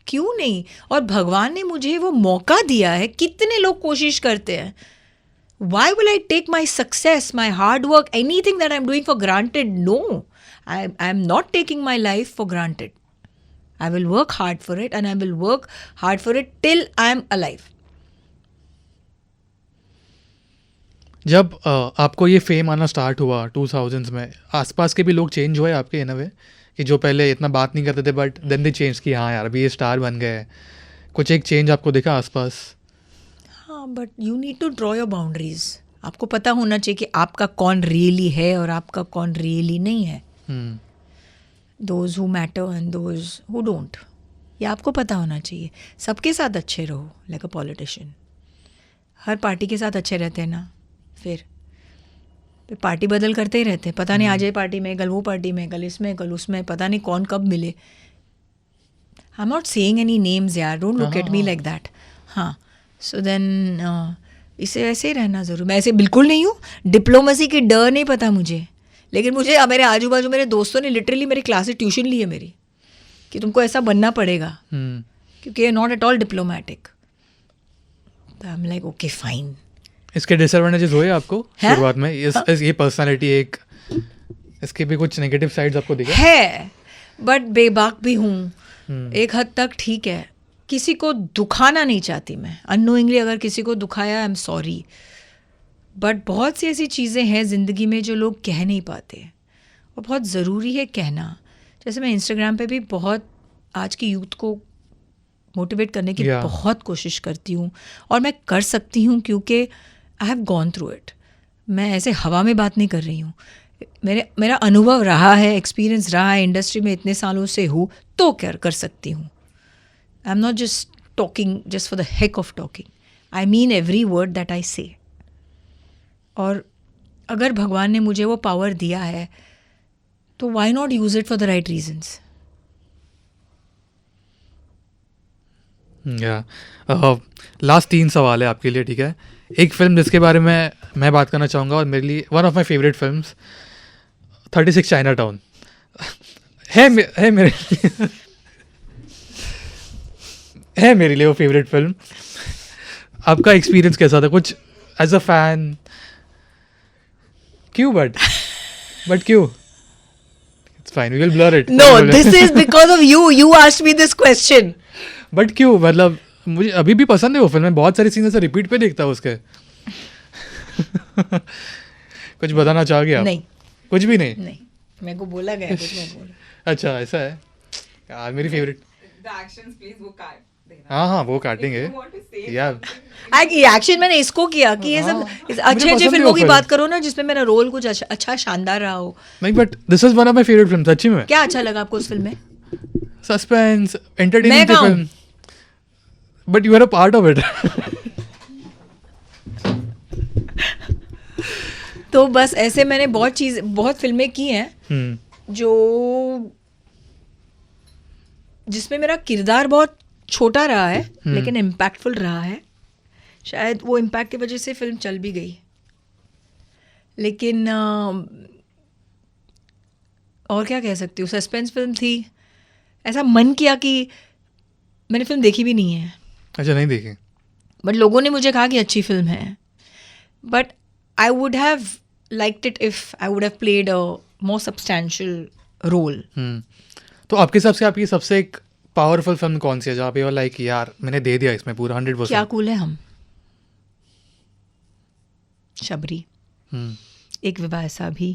क्यों नहीं? और भगवान ने मुझे वो मौका दिया है. कितने लोग कोशिश करते हैं. Why will I take my success, my hard work, anything that I'm doing for granted? No. I'm not taking my life for granted. I will work hard for it, and I will work hard for it till I'm alive. जब आपको ये fame आना start हुआ 2000s में, आसपास के भी लोग चेंज हुए आपके इन अ वे, कि जो पहले इतना बात नहीं करते थे बट देन दे चेंज कि हाँ यार अभी ये स्टार बन गए, कुछ एक चेंज आपको दिखा आसपास? हाँ, but you need to draw your boundaries. आपको पता होना चाहिए कि आपका कौन रियली है और आपका कौन रियली नहीं है. Those who matter and those who don't, ये आपको पता होना चाहिए. सबके साथ अच्छे रहो, like a politician. Her party के साथ अच्छे रहते हैं ना, फिर पार्टी बदल करते ही रहते हैं. पता नहीं आज ये पार्टी में, कल वो पार्टी में, कल इसमें, कल उसमें, पता नहीं कौन कब मिले. I am not saying any names यार, don't look at me like that. हाँ, सो देन इसे ऐसे ही रहना ज़रूर. मैं ऐसे बिल्कुल नहीं हूँ. डिप्लोमेसी की डर नहीं पता मुझे, लेकिन मुझे मेरे आजू बाजू मेरे दोस्तों ने लिटरली मेरी क्लास से ट्यूशन ली है मेरी, कि तुमको ऐसा बनना पड़ेगा क्योंकि नॉट एट ऑल डिप्लोमेटिक. तो I am like okay fine. इसके डिसएडवांटेजेस हुए आपको शुरुआत में? ये पर्सनालिटी एक, इसके भी कुछ नेगेटिव साइड्स आपको दिखे? है, बट बेबाक भी हूँ एक हद तक. ठीक है, किसी को दुखाना नहीं चाहती मैं. अननोइंगली अगर किसी को दुखाया, आई एम सॉरी. बट बहुत सी ऐसी चीज़ें हैं ज़िंदगी में जो लोग कह नहीं पाते, और बहुत ज़रूरी है कहना. जैसे मैं इंस्टाग्राम पे भी बहुत आज की यूथ को मोटिवेट करने की बहुत कोशिश करती हूँ, और मैं कर सकती हूँ क्योंकि I have gone through it. मैं ऐसे हवा में बात नहीं कर रही हूँ. मेरा अनुभव रहा है, एक्सपीरियंस रहा है, इंडस्ट्री में इतने सालों से हूँ, तो क्या कर सकती हूँ. आई am not just talking just for the heck of talking. I mean every word that I से. और अगर भगवान ने मुझे वो पावर दिया है, तो why not use it for the right reasons. Last 3 सवाल है आपके लिए, ठीक है? एक फिल्म जिसके बारे में मैं बात करना चाहूँगा, और मेरे लिए one of my favourite films 36 China town है मेरे लिए वो फेवरेट फिल्म. आपका एक्सपीरियंस कैसा था कुछ एज अ फैन? क्यों बट क्यों? It's fine, we will blur it. No, this is because of you asked me this question. But क्यों? मतलब मुझे अभी भी पसंद है वो फिल्म. मैं बहुत सारी सीन से रिपीट पे देखता हूँ उसके. कुछ बताना चाहोगे आप? नहीं, कुछ भी नहीं. मेरे को बोला गया, कुछ मत बोलो. अच्छा, ऐसा है यार. मेरी फेवरेट एक्शंस प्लीज वो काट देना. हाँ वो काटेंगे यार. एक्शन मैंने इसको किया कि ये सब अच्छे फिल्मों की बात करो ना, जिसमें मेरा रोल कुछ अच्छा शानदार रहा हो. नहीं, but this is one of my favourite film. सच्ची में. क्या अच्छा लगा आपको उस फिल्म में? Suspense, entertaining film. But you are a part of it. तो बस ऐसे मैंने बहुत फिल्में की हैं जो जिसमें मेरा किरदार बहुत छोटा रहा है, लेकिन इम्पैक्टफुल रहा है. शायद वो इम्पैक्ट की वजह से फिल्म चल भी गई. लेकिन और क्या कह सकती हूँ, सस्पेंस फिल्म थी. ऐसा मन किया कि मैंने फिल्म देखी भी नहीं है. अच्छा, नहीं देखी. बट लोगों ने मुझे कहा कि अच्छी फिल्म है. But I would have liked it if I would have played a more substantial role. तो आपके हिसाब से आपकी सबसे एक पावरफुल फिल्म कौन सी है जहाँ पे लाइक यार मैंने दे दिया इसमें पूरा 100%? क्या कूल है हम, शबरी, एक विवाह ऐसा भी,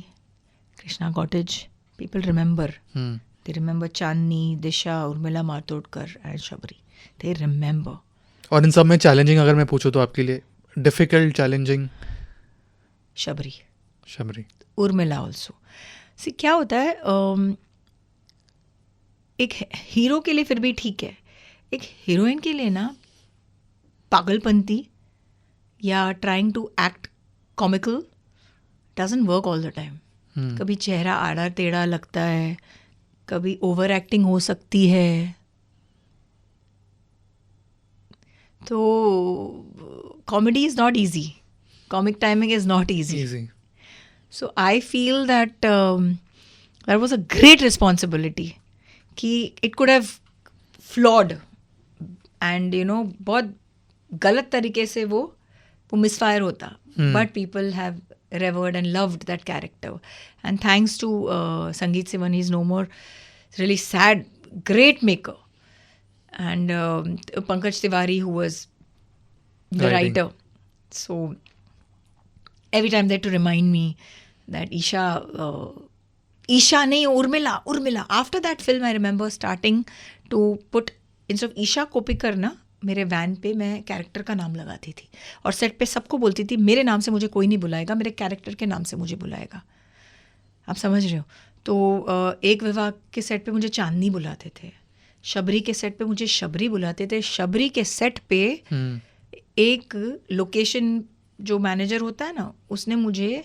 Krishna cottage. People remember. They remember Chandni, Disha, Urmila Matodkar and Shabri. They remember. और इन सब में चैलेंजिंग अगर मैं पूछूं तो आपके लिए difficult challenging? Shabri. Urmila also. See क्या होता है, एक हीरो के लिए फिर भी ठीक है, एक हीरोइन के लिए ना पागलपंती या trying to act comical doesn't work all the time. कभी चेहरा आड़ा टेढ़ा लगता है, कभी ओवर एक्टिंग हो सकती है. तो comedy is not easy, comic timing is not easy. So I feel that that was a great responsibility कि it could have flawed and बहुत गलत तरीके से वो misfire होता, but people have revered and loved that character, and thanks to Sangeet Sivan, he's no more. It's really sad, great maker, and Pankaj Tiwari, who was the writer. So every time they had to remind me that Isha nahi, Urmila. After that film, I remember starting to put, instead of Isha Kopikar ना, मेरे van पे मैं character का नाम लगाती थी और set पे सबको बोलती थी मेरे नाम से मुझे कोई नहीं बुलाएगा, मेरे कैरेक्टर के नाम से मुझे बुलाएगा. आप समझ रहे हो? तो एक विवाह के सेट पे मुझे चांदनी बुलाते थे, शबरी के सेट पे मुझे शबरी बुलाते थे. शबरी के सेट पे एक लोकेशन जो मैनेजर होता है ना, उसने मुझे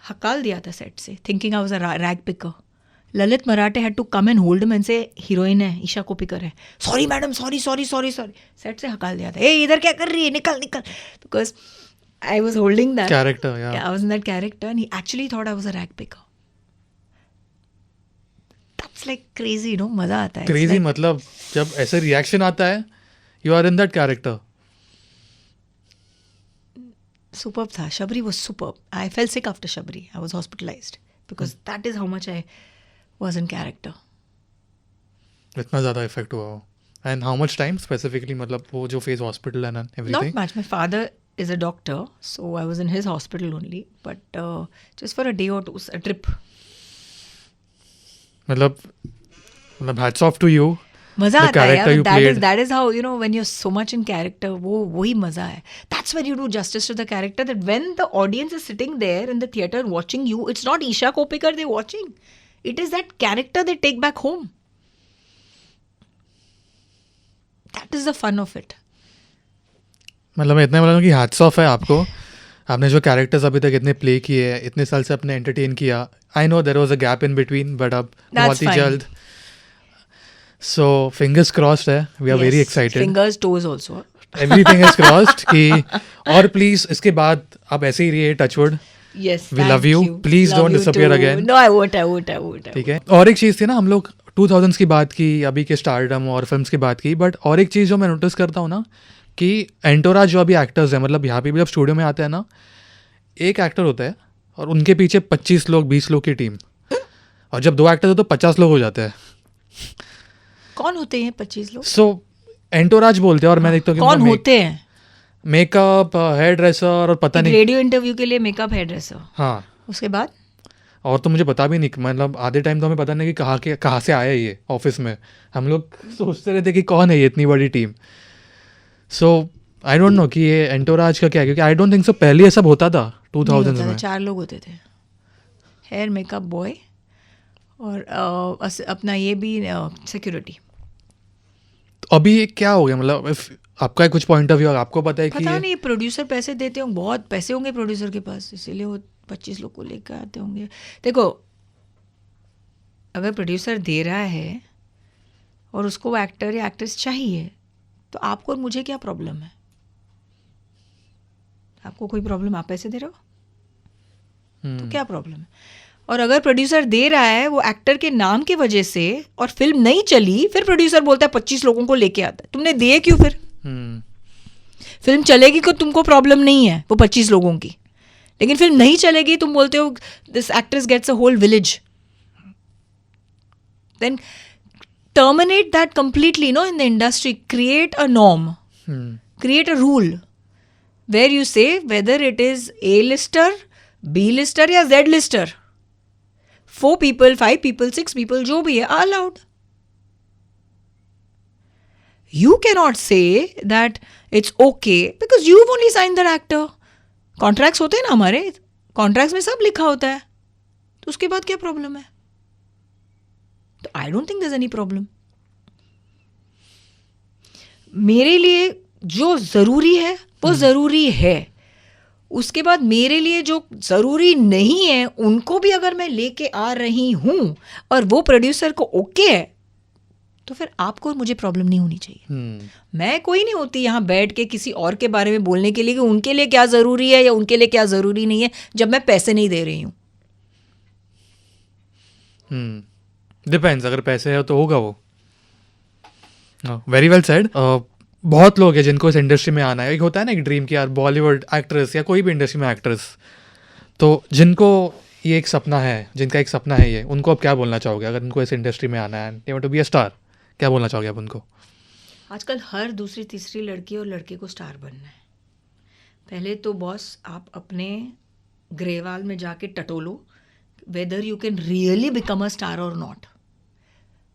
हकाल दिया था सेट से, thinking I was a rag picker. Lalit Marathe had to come and hold me and say heroine है, ईशा कोपिकर है, सॉरी मैडम, सॉरी. सेट से हकाल दिया था, ए इधर क्या कर रही है, निकल. Because I was holding that character, I was in that character and he actually thought I was a rag picker. That's like crazy, मजा आता है. क्रेजी मतलब जब ऐसे रिएक्शन आता है, you are in that character. Superb tha. Shabri was superb. I fell sick after Shabri. I was hospitalized because that is how much I was in character. इतना ज़्यादा इफेक्ट हुआ हो. And how much time specifically, मतलब वो जो phase hospital and everything? Not much. My father is a doctor, so I was in his hospital only. But just for a day or two, a trip. मतलब hats off to you. मजा आता है यार. That is how, when you're so much in character, वही मजा है. That's when you do justice to the character, that when the audience is sitting there in the theater watching you, it's not Isha Kopikar they're watching. It is that character they take back home. That is the fun of it. मतलब मैं इतना बोला कि hats off है आपको. आपने जो characters अभी तक इतने प्ले किए हैं, इतने साल से आपने एंटरटेन किया. I know there was a gap in between, but अब बहुत ही जल्द. So fingers crossed है. We are very excited. Fingers, toes also. Everything is crossed कि और please इसके बाद आप ऐसे ही रहिए, touchwood. Yes. We love you. Please don't disappear again. No, I won't. ठीक है. और एक चीज़ थी ना, हम लोग 2000s की बात की, अभी के स्टारडम और फिल्म्स की बात की, बट और एक चीज़ जो मैं नोटिस करता हूँ ना कि एंटोराज जो अभी एक्टर्स हैं, मतलब यहाँ पे भी जब स्टूडियो में आते हैं ना, एक एक्टर होता है और उनके पीछे 25 लोग 20 लोग की टीम, और जब 2 एक्टर हो तो 50 लोग हो जाते हैं. कौन होते हैं 25 लोग? सो एंटोराज बोलते हैं और मैं देखता हूँ कौन होते हैं. मेकअप, हेयर ड्रेसर और पता नहीं, रेडियो इंटरव्यू के लिए मेकअप, हेयर ड्रेसर. हाँ. उसके बाद और तो मुझे पता भी नहीं, मतलब आधे टाइम तो हमें पता नहीं कि कहाँ से आया ये ऑफिस में. हम लोग सोचते रहते कि कौन है ये इतनी बड़ी team. So I don't know कि ये एंटोराज का क्या है, क्योंकि आई डोंट थिंक सो पहले ये सब होता था 2000s में. 4 लोग होते थे, हेयर, मेकअप बॉय और अपना ये भी सिक्योरिटी. अभी क्या हो गया, मतलब आपका कुछ पॉइंट ऑफ व्यू, आपको पता है कि पता नहीं, प्रोड्यूसर पैसे देते होंगे, बहुत पैसे होंगे प्रोड्यूसर के पास, इसीलिए वो 25 लोग को लेकर आते होंगे. देखो, अगर प्रोड्यूसर दे रहा है और उसको वो एक्टर या एक्ट्रेस चाहिए, तो आपको और मुझे क्या प्रॉब्लम है? आपको कोई प्रॉब्लम, आप पैसे दे रहे हो तो क्या प्रॉब्लम है? और अगर प्रोड्यूसर दे रहा है वो एक्टर के नाम की वजह से और फिल्म नहीं चली, फिर प्रोड्यूसर बोलता है 25 लोगों को लेके आता है. तुमने दिए क्यों? फिर फिल्म चलेगी तो तुमको प्रॉब्लम नहीं है वो 25 लोगों की, लेकिन फिल्म नहीं चलेगी, तुम बोलते हो this actress gets a whole village, then terminate that completely, no, in the industry. Create a norm, create a rule where you say whether it is A-lister, B-lister या Z-lister, 4 people, 5 people, 6 people, जो भी है, are allowed. You cannot say that it's okay because you've only signed that actor. Contracts होते हैं ना हमारे, contracts में सब लिखा होता है, तो उसके बाद क्या प्रॉब्लम है? तो I don't think there is any problem. मेरे लिए जो ज़रूरी है वो ज़रूरी है. उसके बाद मेरे लिए जो ज़रूरी नहीं है उनको भी अगर मैं लेके आ रही हूँ और वो प्रोड्यूसर को ओके है, तो फिर आपको और मुझे प्रॉब्लम नहीं होनी चाहिए. मैं कोई नहीं होती यहाँ बैठ के किसी और के बारे में बोलने के लिए कि उनके लिए क्या ज़रूरी है या उनके लिए क्या ज़रूरी नहीं है, जब मैं पैसे नहीं दे रही हूँ. डिपेंड्स, अगर पैसे है तो होगा वो. Very well said. बहुत लोग हैं जिनको इस इंडस्ट्री में आना है. एक होता है ना एक ड्रीम कि यार बॉलीवुड एक्ट्रेस या कोई भी इंडस्ट्री में एक्ट्रेस, तो जिनको ये एक सपना है, जिनका एक सपना है ये, उनको आप क्या बोलना चाहोगे अगर उनको इस इंडस्ट्री में आना है, they want to be a star, क्या बोलना चाहोगे आप उनको? आजकल हर दूसरी तीसरी लड़की और लड़के को स्टार बनना है. पहले तो बॉस आप अपने ग्रेवाल में जाके टटोलो whether you can really become a star or not.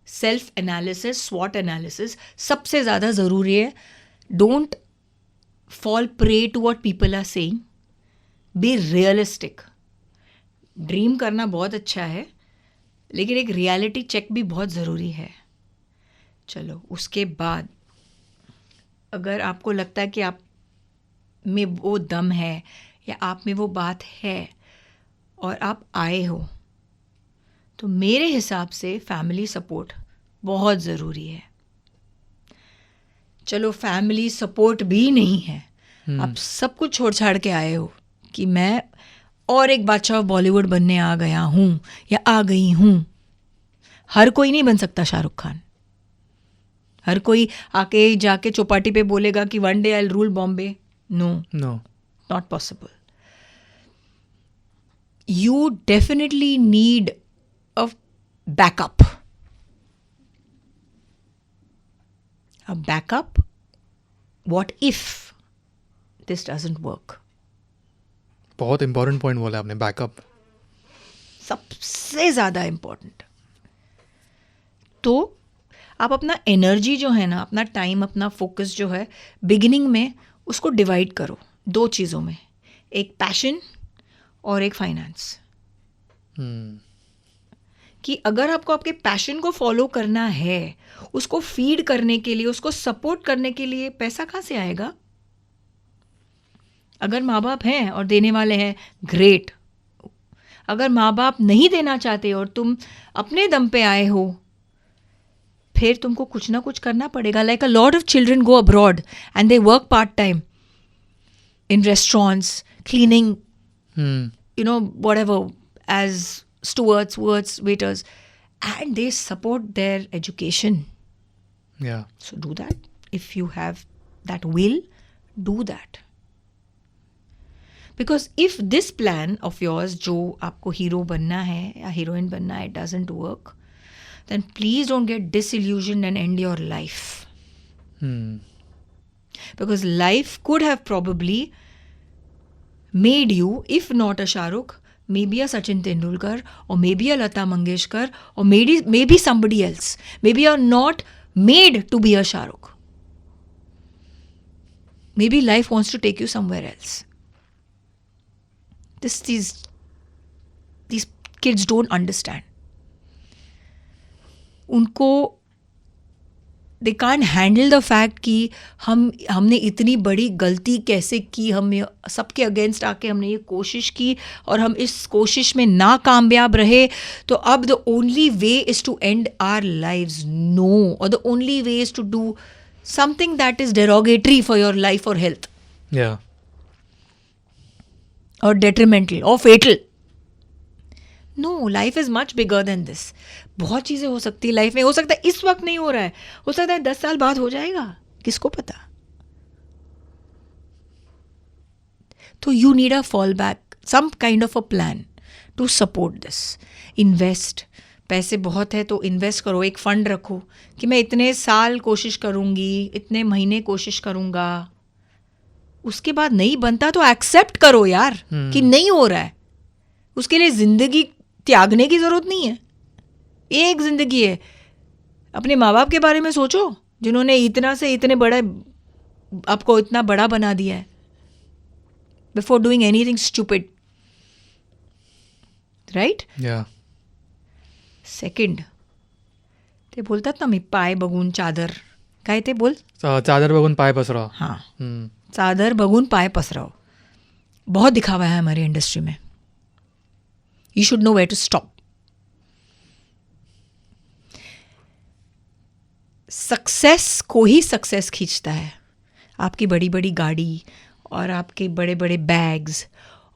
Self analysis, SWOT analysis सबसे ज़्यादा ज़रूरी है. Don't fall prey to what people are saying. Be realistic. Dream करना बहुत अच्छा है, लेकिन एक रियलिटी चेक भी बहुत ज़रूरी है. चलो उसके बाद अगर आपको लगता है कि आप में वो दम है या आप में वो बात है और आप आए हो, तो मेरे हिसाब से फैमिली सपोर्ट बहुत ज़रूरी है. चलो फैमिली सपोर्ट भी नहीं है, आप सब कुछ छोड़ छाड़ के आए हो कि मैं और एक बादशाह बॉलीवुड बनने आ गया हूँ या आ गई हूँ. हर कोई नहीं बन सकता शाहरुख खान. हर कोई आके जाके चौपाटी पे बोलेगा कि one day I will rule Bombay. No, not possible. You definitely need a backup. A backup. What if this doesn't work? बहुत इंपॉर्टेंट पॉइंट बोला आपने, बैकअप. सबसे ज़्यादा इम्पोर्टेंट. तो आप अपना एनर्जी जो है ना, अपना टाइम, अपना फोकस जो है, बिगिनिंग में उसको डिवाइड करो 2 चीज़ों में, एक पैशन और एक फाइनेंस. कि अगर आपको आपके पैशन को फॉलो करना है, उसको फीड करने के लिए, उसको सपोर्ट करने के लिए पैसा कहाँ से आएगा? अगर माँ बाप हैं और देने वाले हैं, ग्रेट. अगर माँ बाप नहीं देना चाहते और तुम अपने दम पे आए हो, फिर तुमको कुछ ना कुछ करना पड़ेगा. Like a lot of children go abroad and they work part time in restaurants, cleaning, you know, whatever, as stewards, waiters, and they support their education. Yeah. So do that. If you have that will, do that. Because if this plan of yours, जो आपको hero बनना है या heroine बनना है, doesn't work, then please don't get disillusioned and end your life. Because life could have probably made you, if not a Shahrukh, maybe a Sachin Tendulkar, or maybe a Lata Mangeshkar, or maybe somebody else. Maybe you're not made to be a Shahrukh. Maybe life wants to take you somewhere else. These kids don't understand. उनको they can't handle the fact कि हमने इतनी बड़ी गलती कैसे की, हम सबके अगेंस्ट आके हमने ये कोशिश की और हम इस कोशिश में नाकामयाब रहे, तो अब the only way is to end our lives. No, or the only way is to do something that is derogatory for your life or health. Yeah. Or detrimental or fatal. No, life is much bigger than this. बहुत चीज़ें हो सकती है life में. हो सकता है इस वक्त नहीं हो रहा है, हो सकता है 10 साल बाद हो जाएगा, किसको पता. तो you need a fallback some kind of a plan to support this. Invest, पैसे बहुत है तो इन्वेस्ट करो, एक फंड रखो कि मैं इतने साल कोशिश करूँगी, इतने महीने कोशिश करूँगा. उसके बाद नहीं बनता तो एक्सेप्ट करो यार कि नहीं हो रहा है. उसके लिए ज़िंदगी त्यागने की ज़रूरत नहीं है. एक ज़िंदगी है. अपने माँ बाप के बारे में सोचो जिन्होंने इतना से इतने बड़े आपको इतना बड़ा बना दिया है. Before doing anything stupid, right? या सेकंड, ते बोलतात ना मी पाय बघून चादर, काय ते बोल? चादर बघून पाय पसरा. हाँ, चादर बघून पाय पसराओ. बहुत दिखावा है हमारी इंडस्ट्री में. You should know where to stop. Success को ही सक्सेस खींचता है. आपकी बड़ी बड़ी गाड़ी और आपके बड़े बड़े बैग्स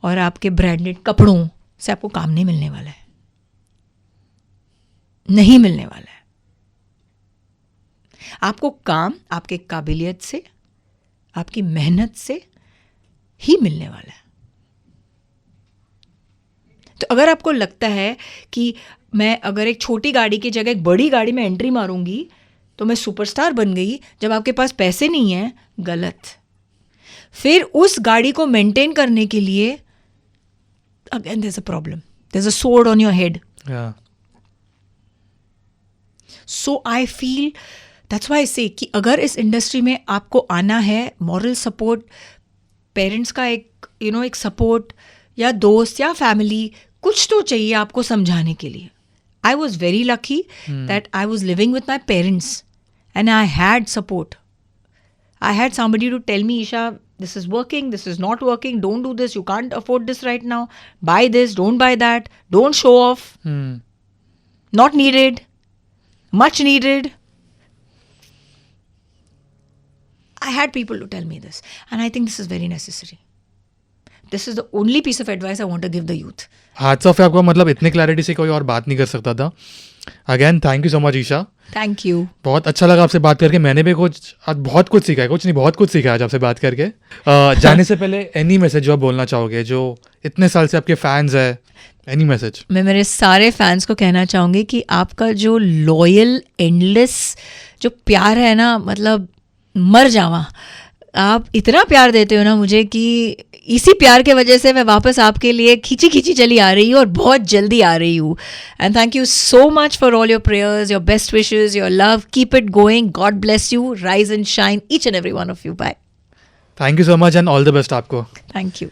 और आपके ब्रांडेड कपड़ों से आपको काम नहीं मिलने वाला है. नहीं मिलने वाला है. आपको काम आपके काबिलियत से, आपकी मेहनत से ही मिलने वाला है. तो अगर आपको लगता है कि मैं अगर एक छोटी गाड़ी की जगह एक बड़ी गाड़ी में एंट्री मारूंगी तो मैं सुपरस्टार बन गई, जब आपके पास पैसे नहीं हैं, गलत. फिर उस गाड़ी को मेंटेन करने के लिए again there is a problem. There is a sword on your head. So I feel that's why I say कि अगर इस इंडस्ट्री में आपको आना है, मॉरल सपोर्ट, पेरेंट्स का एक एक सपोर्ट या दोस्त या फैमिली, कुछ तो चाहिए आपको समझाने के लिए. I was very lucky that I was living with my parents and I had support. I had somebody to tell me, Isha, this is working, this is not working, don't do this, you can't afford this right now, buy this, don't buy that, don't show off, not needed, much needed. I had people to tell me this and I think this is very necessary. This is the only piece of advice I want to give the youth. हाथ of आपको मतलब इतनी clarity से कोई और बात नहीं कर सकता था. Again thank you so much Isha. Thank you. बहुत अच्छा लगा आपसे बात करके. मैंने भी कुछ आज बहुत कुछ सीखा है. कुछ नहीं, बहुत कुछ सीखा है आज आपसे बात करके. जाने से पहले एनी मैसेज जो आप बोलना चाहोगे, जो इतने साल से आपके फैंस है, एनी मैसेज? मैं मेरे सारे फैंस को कहना चाहूँगी कि आपका जो लॉयल एंडलेस जो प्यार है ना, मतलब मर जावा. आप इतना प्यार देते हो ना मुझे कि इसी प्यार के वजह से मैं वापस आपके लिए खींची खींची चली आ रही हूँ और बहुत जल्दी आ रही हूँ. And thank you so much for all your prayers, your best wishes, your love. Keep it going. God bless you. Rise and shine each and every one of you. Bye. Thank you so much and all the best आपको. Thank you.